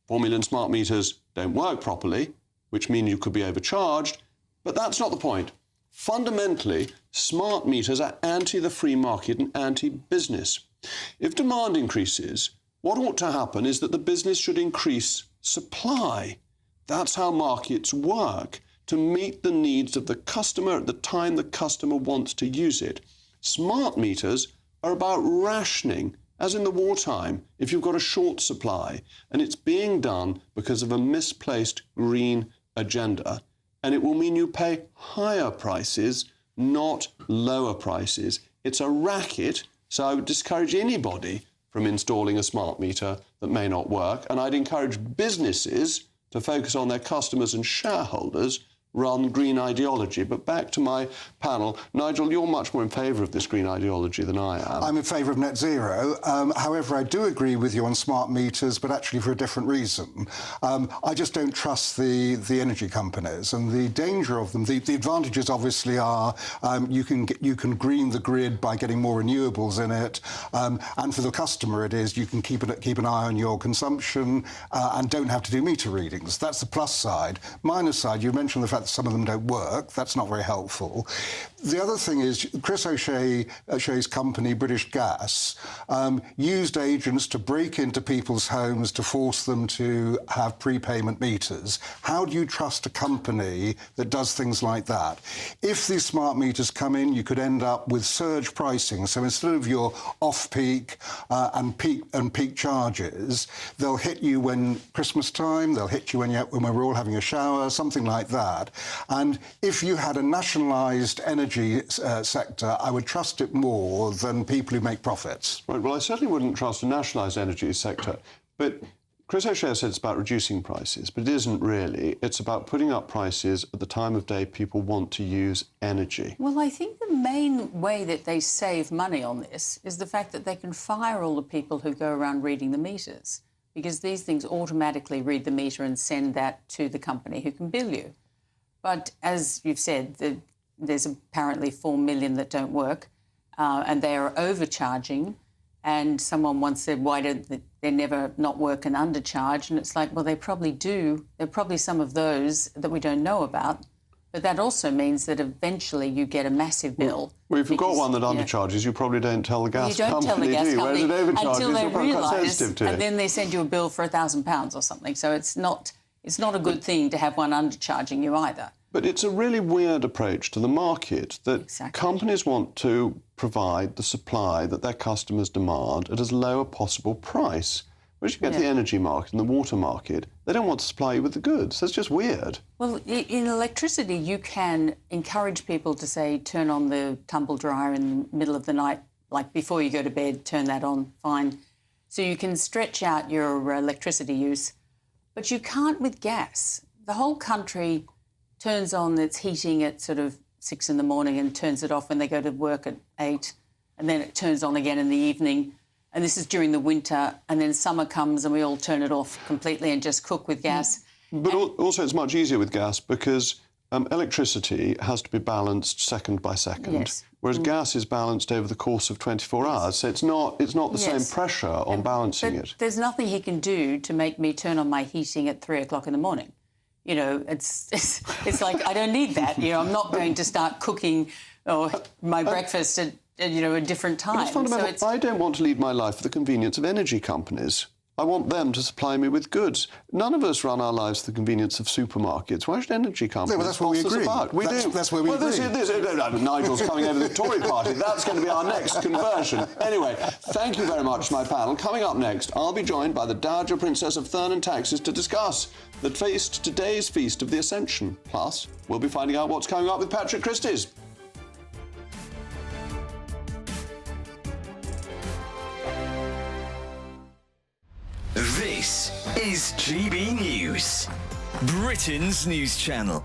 4 million smart meters don't work properly, which means you could be overcharged. But that's not the point. Fundamentally, smart meters are anti the free market and anti-business. If demand increases, what ought to happen is that the business should increase supply. That's how markets work, to meet the needs of the customer at the time the customer wants to use it. Smart meters are about rationing, as in the wartime, if you've got a short supply, and it's being done because of a misplaced green agenda, and it will mean you pay higher prices not lower prices. It's a racket, so I would discourage anybody from installing a smart meter that may not work, and I'd encourage businesses to focus on their customers and shareholders rather than green ideology. But back to my panel. Nigel, you're much more in favour of this green ideology than I am. I'm in favour of net zero. However, I do agree with you on smart meters, but actually for a different reason. I just don't trust the energy companies, and the danger of them. The advantages obviously are you can green the grid by getting more renewables in it, and for the customer it is you can keep an eye on your consumption and don't have to do meter readings. That's the plus side. Minus side, you mentioned the fact that some of them don't work. That's not very helpful. The other thing is Chris O'Shea's company, British Gas, used agents to break into people's homes to force them to have prepayment meters. How do you trust a company that does things like that? If these smart meters come in, you could end up with surge pricing. So instead of your off-peak and peak charges, they'll hit you when Christmas time, they'll hit you when we're all having a shower, something like that. And if you had a nationalised energy sector, I would trust it more than people who make profits. Right, well, I certainly wouldn't trust a nationalised energy sector. But Chris O'Shea said it's about reducing prices, but it isn't really. It's about putting up prices at the time of day people want to use energy. Well, I think the main way that they save money on this is the fact that they can fire all the people who go around reading the meters, because these things automatically read the meter and send that to the company who can bill you. But as you've said, there's apparently 4 million that don't work, and they are overcharging. And someone once said, why don't they never not work and undercharge? And it's like, well, they probably do. There are probably some of those that we don't know about. But that also means that eventually you get a massive bill. Well, if you've got one that undercharges, you probably don't tell the gas company, do you? Whereas it overcharges, until they you're quite realise, sensitive to it. and then they send you a bill for £1,000 or something. So it's not a good thing to have one undercharging you either. But it's a really weird approach to the market that companies want to provide the supply that their customers demand at as low a possible price. Whereas you get the energy market and the water market, they don't want to supply you with the goods. That's just weird. Well, in electricity, you can encourage people to, say, turn on the tumble dryer in the middle of the night, like before you go to bed, turn that on, fine. So you can stretch out your electricity use, but you can't with gas. The whole country turns on its heating at sort of 6 in the morning and turns it off when they go to work at 8, and then it turns on again in the evening. And this is during the winter, and then summer comes and we all turn it off completely and just cook with gas. But also it's much easier with gas because electricity has to be balanced second by second, whereas gas is balanced over the course of 24 hours. So it's not the same pressure on balancing it. There's nothing he can do to make me turn on my heating at 3 o'clock in the morning. You know, it's like, I don't need that. You know, I'm not going to start cooking my breakfast at a different time. But it's fundamental. I don't want to lead my life for the convenience of energy companies. I want them to supply me with goods. None of us run our lives for the convenience of supermarkets. Why should energy companies? Yeah, well, that's what we agree. We do. That's where we agree. Nigel's coming over the Tory party. That's going to be our next conversion. Anyway, thank you very much to my panel. Coming up next, I'll be joined by the Dowager Princess of Thurn and Taxis to discuss today's feast of the Ascension. Plus, we'll be finding out what's coming up with Patrick Christys. This is GB News, Britain's news channel.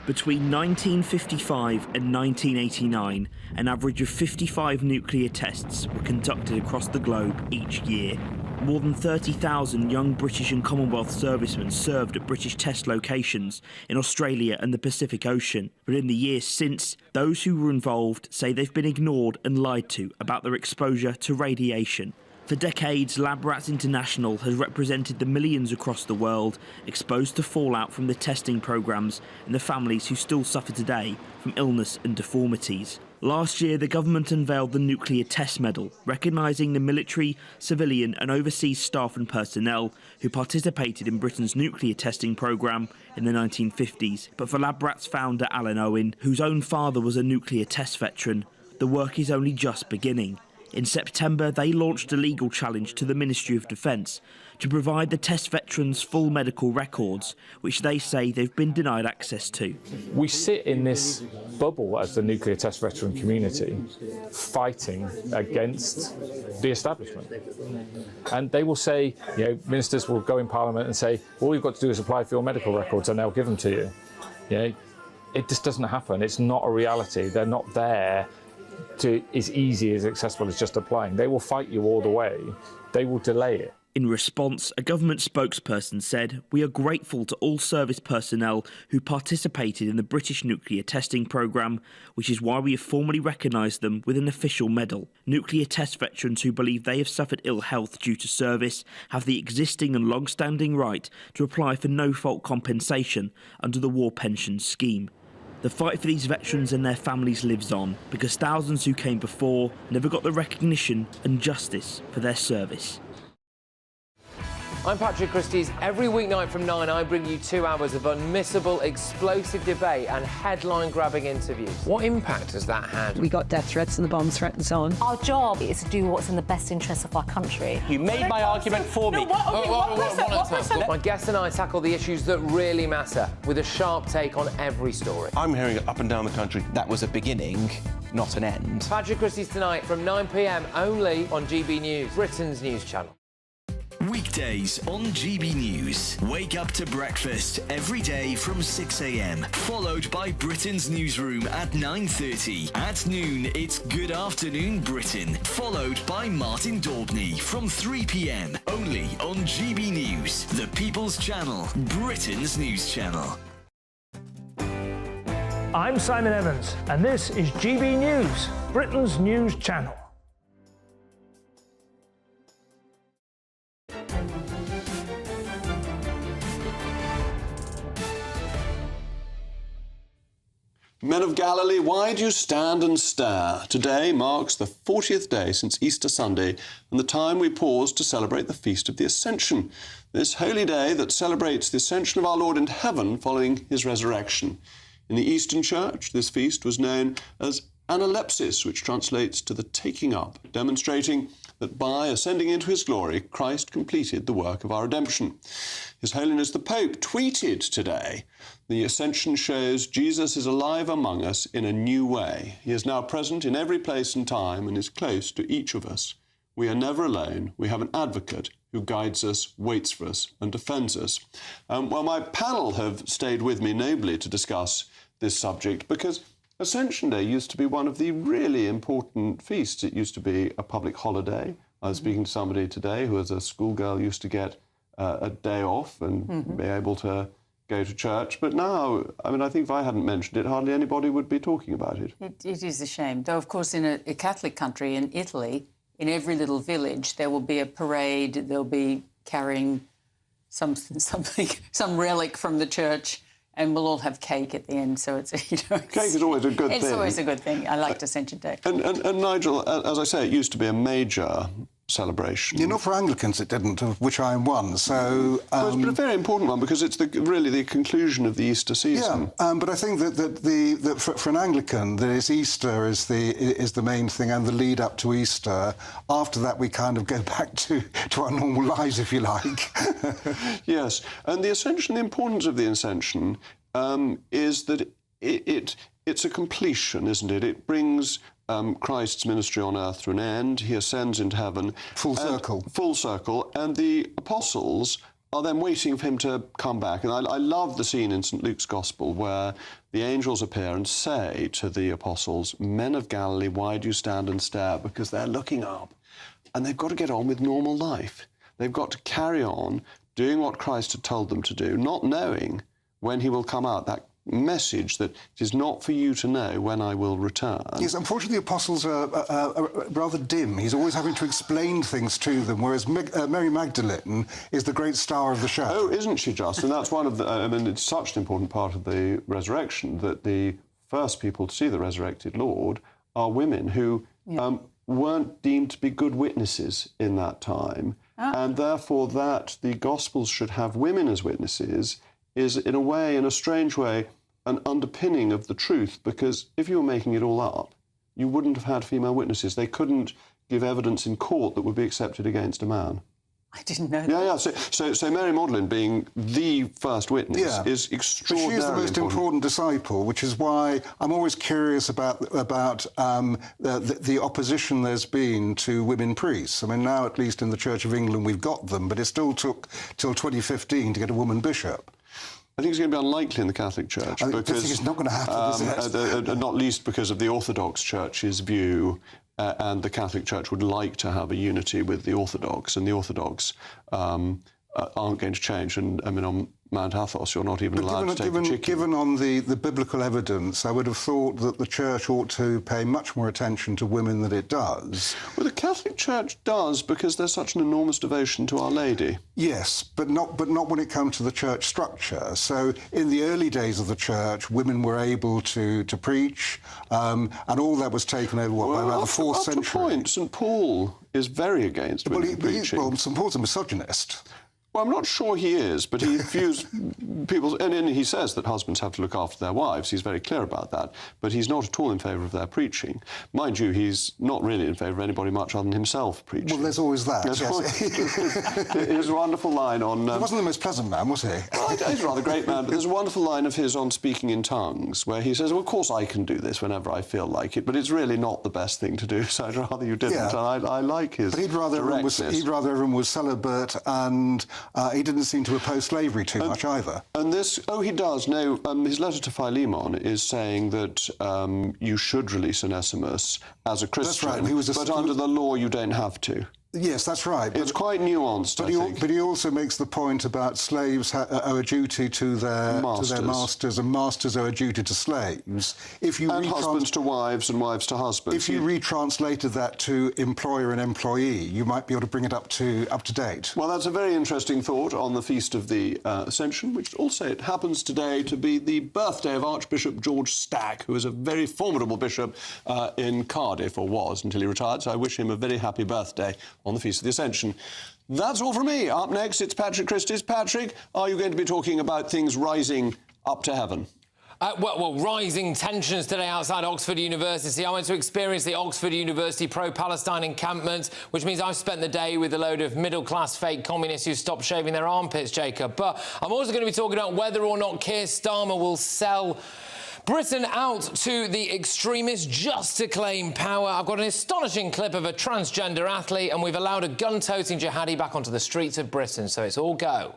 Between 1955 and 1989, an average of 55 nuclear tests were conducted across the globe each year. More than 30,000 young British and Commonwealth servicemen served at British test locations in Australia and the Pacific Ocean. But in the years since, those who were involved say they've been ignored and lied to about their exposure to radiation. For decades, Lab Rats International has represented the millions across the world exposed to fallout from the testing programmes and the families who still suffer today from illness and deformities. Last year, the government unveiled the Nuclear Test Medal, recognising the military, civilian and overseas staff and personnel who participated in Britain's nuclear testing programme in the 1950s. But for Lab Rats founder Alan Owen, whose own father was a nuclear test veteran, the work is only just beginning. In September, they launched a legal challenge to the Ministry of Defence to provide the test veterans full medical records, which they say they've been denied access to. We sit in this bubble as the nuclear test veteran community, fighting against the establishment. And they will say, you know, ministers will go in Parliament and say, all you've got to do is apply for your medical records and they'll give them to you. You know, it just doesn't happen. It's not a reality. They're not there to as easy, as accessible as just applying. They will fight you all the way. They will delay it. In response, a government spokesperson said, "We are grateful to all service personnel who participated in the British nuclear testing programme, which is why we have formally recognised them with an official medal. Nuclear test veterans who believe they have suffered ill health due to service have the existing and long-standing right to apply for no-fault compensation under the War Pensions Scheme." The fight for these veterans and their families lives on, because thousands who came before never got the recognition and justice for their service. I'm Patrick Christys. Every weeknight from 9, I bring you 2 hours of unmissable, explosive debate and headline-grabbing interviews. What impact has that had? We got death threats and the bomb threat and so on. Our job is to do what's in the best interest of our country. You made my argument for me. My guests and I tackle the issues that really matter, with a sharp take on every story. I'm hearing it up and down the country. That was a beginning, not an end. Patrick Christys tonight from 9 p.m. only on GB News, Britain's news channel. Weekdays on GB News. Wake up to breakfast every day from 6 a.m. Followed by Britain's newsroom at 9:30. At noon, it's Good Afternoon Britain. Followed by Martin Daubney from 3 p.m. Only on GB News, the People's Channel, Britain's news channel. I'm Simon Evans, and this is GB News, Britain's news channel. Men of Galilee, why do you stand and stare? Today marks the 40th day since Easter Sunday and the time we pause to celebrate the Feast of the Ascension, this holy day that celebrates the ascension of our Lord into heaven following his resurrection. In the Eastern Church, this feast was known as analepsis, which translates to the taking up, demonstrating that by ascending into his glory, Christ completed the work of our redemption. His Holiness the Pope tweeted today, "The Ascension shows Jesus is alive among us in a new way. He is now present in every place and time and is close to each of us. We are never alone. We have an advocate who guides us, waits for us and defends us." Well, my panel have stayed with me nobly to discuss this subject because Ascension Day used to be one of the really important feasts. It used to be a public holiday. I was speaking to somebody today who, as a schoolgirl, used to get a day off and be able to go to church. But now, I mean, I think if I hadn't mentioned it, hardly anybody would be talking about it. It is a shame. Though, of course, in a Catholic country, in Italy, in every little village, there will be a parade. They'll be carrying some relic from the church, and we'll all have cake at the end. So it's, cake is always a good thing. It's always a good thing. I liked Ascension Day. And Nigel, as I say, it used to be a major celebration. You know, for Anglicans it didn't, of which I am one, so... well, it's a very important one because it's really the conclusion of the Easter season. Yeah, but I think that for an Anglican, that is Easter is the main thing and the lead up to Easter. After that, we kind of go back to our normal lives, if you like. Yes, and the Ascension, the importance of the Ascension is that it's a completion, isn't it? It brings Christ's ministry on earth to an end. He ascends into heaven. Full circle. Full circle. And the apostles are then waiting for him to come back. And I love the scene in St. Luke's Gospel where the angels appear and say to the apostles, "Men of Galilee, why do you stand and stare?" Because they're looking up and they've got to get on with normal life. They've got to carry on doing what Christ had told them to do, not knowing when he will come out, that message that it is not for you to know when I will return. Yes, unfortunately, the apostles are rather dim. He's always having to explain things to them, whereas Mary Magdalene is the great star of the show. Oh, isn't she just? And that's one of the... I mean, it's such an important part of the resurrection that the first people to see the resurrected Lord are women who weren't deemed to be good witnesses in that time. And therefore that the Gospels should have women as witnesses is, in a way, in a strange way, an underpinning of the truth, because if you were making it all up, you wouldn't have had female witnesses. They couldn't give evidence in court that would be accepted against a man. I didn't know that. Yeah. So Mary Magdalene, being the first witness, is extraordinarily But she is the most important disciple, which is why I'm always curious about the opposition there's been to women priests. I mean, now at least in the Church of England we've got them, but it still took till 2015 to get a woman bishop. I think it's going to be unlikely in the Catholic Church. I think it's not going to happen, is it? Not least because of the Orthodox Church's view. And the Catholic Church would like to have a unity with the Orthodox, and the Orthodox aren't going to change. And I mean, on Mount Athos, you're not even allowed to take the chicken. Given on the biblical evidence, I would have thought that the Church ought to pay much more attention to women than it does. Well, the Catholic Church does, because there's such an enormous devotion to Our Lady. Yes, but not when it comes to the church structure. So in the early days of the Church, women were able to preach, and all that was taken over by around the 4th century. Up to point, St Paul is very against women preaching. Well, St Paul's a misogynist. Well, I'm not sure he is, but he views people... And he says that husbands have to look after their wives. He's very clear about that. But he's not at all in favour of their preaching. Mind you, he's not really in favour of anybody much other than himself preaching. Well, there's always that, yes. His wonderful line on... he wasn't the most pleasant man, was he? Well, he's a rather great man, but there's a wonderful line of his on speaking in tongues, where he says, well, of course I can do this whenever I feel like it, but it's really not the best thing to do, so I'd rather you didn't. Yeah. And I like his But he'd rather everyone was celibate, and he didn't seem to oppose slavery too much either. And this... Oh, he does. No, his letter to Philemon is saying that you should release Onesimus as a Christian, that's right. but under the law you don't have to. Yes, that's right. It's quite nuanced, I think. But he also makes the point about slaves owe a duty to their masters, and masters owe a duty to slaves. And husbands to wives and wives to husbands. If you retranslated that to employer and employee, you might be able to bring it up to date. Well, that's a very interesting thought on the Feast of the Ascension, which also it happens today to be the birthday of Archbishop George Stack, who is a very formidable bishop in Cardiff, or was until he retired, so I wish him a very happy birthday on the Feast of the Ascension. That's all from me. Up next, it's Patrick Christys. Patrick, are you going to be talking about things rising up to heaven? Well, rising tensions today outside Oxford University. I went to experience the Oxford University pro-Palestine encampment, which means I've spent the day with a load of middle-class fake communists who stopped shaving their armpits, Jacob. But I'm also going to be talking about whether or not Keir Starmer will sell Britain out to the extremists just to claim power. I've got an astonishing clip of a transgender athlete, and we've allowed a gun-toting jihadi back onto the streets of Britain, so it's all go.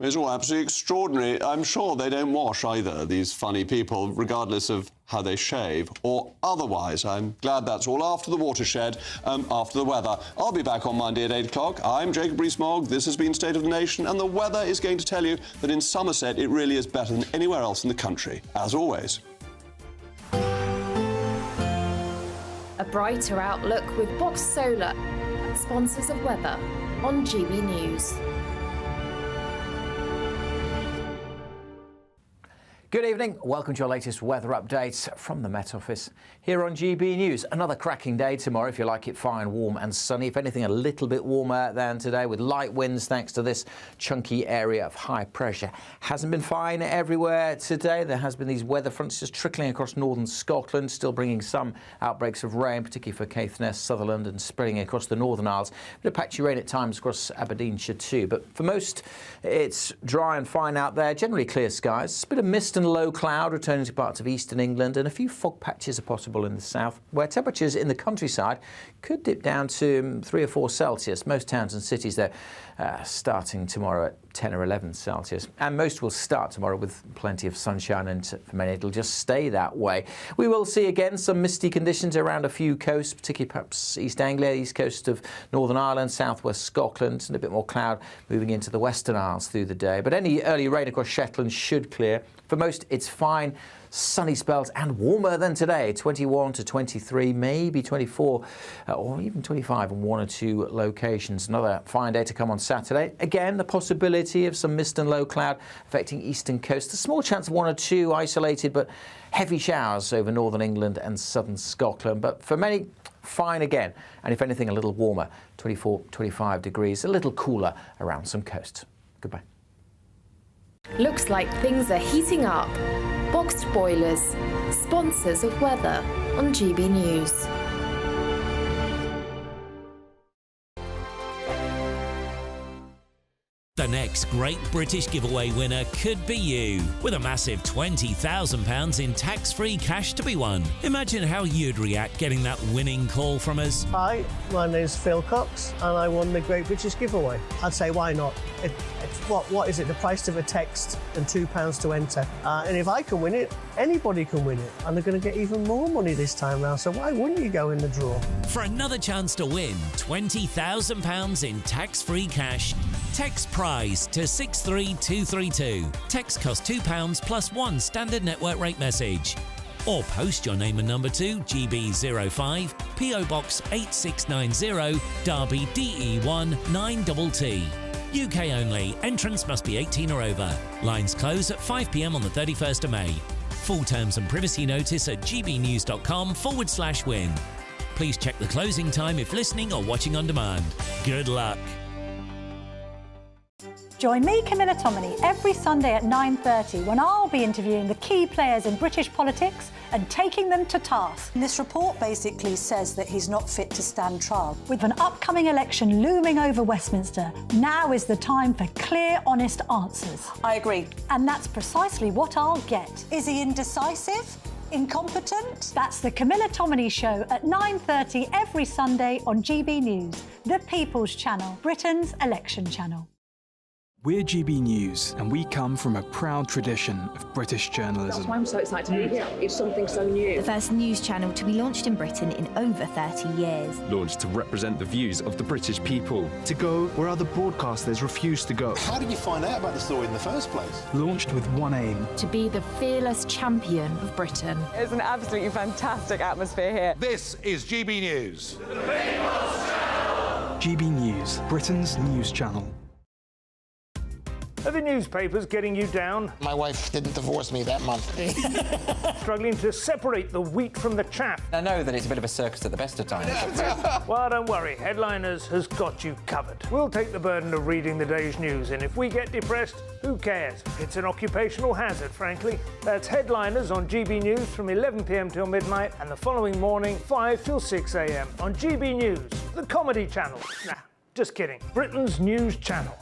It's all absolutely extraordinary. I'm sure they don't wash either, these funny people, regardless of how they shave or otherwise. I'm glad that's all after the watershed, after the weather. I'll be back on Monday at 8 o'clock. I'm Jacob Rees-Mogg. This has been State of the Nation, and the weather is going to tell you that in Somerset it really is better than anywhere else in the country, as always. A brighter outlook with Box Solar, sponsors of weather on GB News. Good evening. Welcome to your latest weather update from the Met Office here on GB News. Another cracking day tomorrow, if you like it fine, warm and sunny. If anything, a little bit warmer than today, with light winds thanks to this chunky area of high pressure. Hasn't been fine everywhere today. There has been these weather fronts just trickling across northern Scotland, still bringing some outbreaks of rain, particularly for Caithness, Sutherland, and spreading across the Northern Isles. A bit of patchy rain at times across Aberdeenshire too. But for most, it's dry and fine out there. Generally clear skies. A bit of mist and low cloud returning to parts of eastern England, and a few fog patches are possible in the south, where temperatures in the countryside could dip down to 3 or 4 Celsius. Most towns and cities, though, starting tomorrow at 10 or 11 Celsius. And most will start tomorrow with plenty of sunshine, and for many it'll just stay that way. We will see again some misty conditions around a few coasts, particularly perhaps East Anglia, east coast of Northern Ireland, southwest Scotland, and a bit more cloud moving into the Western Isles through the day. But any early rain across Shetland should clear. For most, it's fine. Sunny spells and warmer than today, 21 to 23, maybe 24 or even 25 on 1 or 2 locations. Another fine day to come on Saturday. Again, the possibility of some mist and low cloud affecting eastern coast. A small chance of 1 or 2 isolated but heavy showers over northern England and southern Scotland. But for many, fine again. And if anything, a little warmer, 24, 25 degrees, a little cooler around some coasts. Goodbye. Looks like things are heating up. Boxed boilers, sponsors of weather on GB News. The next Great British Giveaway winner could be you, with a massive £20,000 in tax-free cash to be won. Imagine how you'd react getting that winning call from us. Hi, my name's Phil Cox, and I won the Great British Giveaway. I'd say, why not? What is it? The price of a text and £2 to enter. And if I can win it, anybody can win it. And they're going to get even more money this time round, so why wouldn't you go in the draw? For another chance to win £20,000 in tax-free cash, text PRIZE to 63232. Text costs £2 plus one standard network rate message. Or post your name and number to GB05, PO Box 8690, Derby DE1 9TT. UK only. Entrance must be 18 or over. Lines close at 5 p.m. on the 31st of May. Full terms and privacy notice at gbnews.com/win. Please check the closing time if listening or watching on demand. Good luck. Join me, Camilla Tominey, every Sunday at 9:30 when I'll be interviewing the key players in British politics and taking them to task. This report basically says that he's not fit to stand trial. With an upcoming election looming over Westminster, now is the time for clear, honest answers. I agree. And that's precisely what I'll get. Is he indecisive? Incompetent? That's the Camilla Tominey Show at 9:30 every Sunday on GB News, the People's Channel, Britain's election channel. We're GB News, and we come from a proud tradition of British journalism. That's why I'm so excited to be here. It's something so new. The first news channel to be launched in Britain in over 30 years. Launched to represent the views of the British people. To go where other broadcasters refuse to go. How did you find out about the story in the first place? Launched with one aim. To be the fearless champion of Britain. It's an absolutely fantastic atmosphere here. This is GB News. GB News, Britain's news channel. Are the newspapers getting you down? My wife didn't divorce me that month. Struggling to separate the wheat from the chaff? I know that it's a bit of a circus at the best of times. Well, don't worry, Headliners has got you covered. We'll take the burden of reading the day's news, and if we get depressed, who cares? It's an occupational hazard, frankly. That's Headliners on GB News from 11 p.m. till midnight, and the following morning, 5 till 6 a.m. on GB News, the comedy channel. Nah, just kidding. Britain's news channel.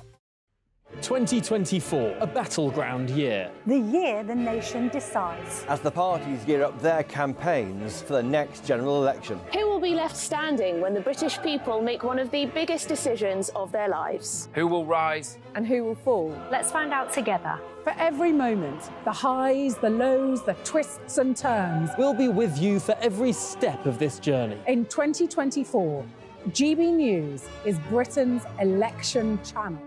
2024, a battleground year. The year the nation decides. As the parties gear up their campaigns for the next general election. Who will be left standing when the British people make one of the biggest decisions of their lives? Who will rise? And who will fall? Let's find out together. For every moment, the highs, the lows, the twists and turns. We'll be with you for every step of this journey. In 2024, GB News is Britain's election channel.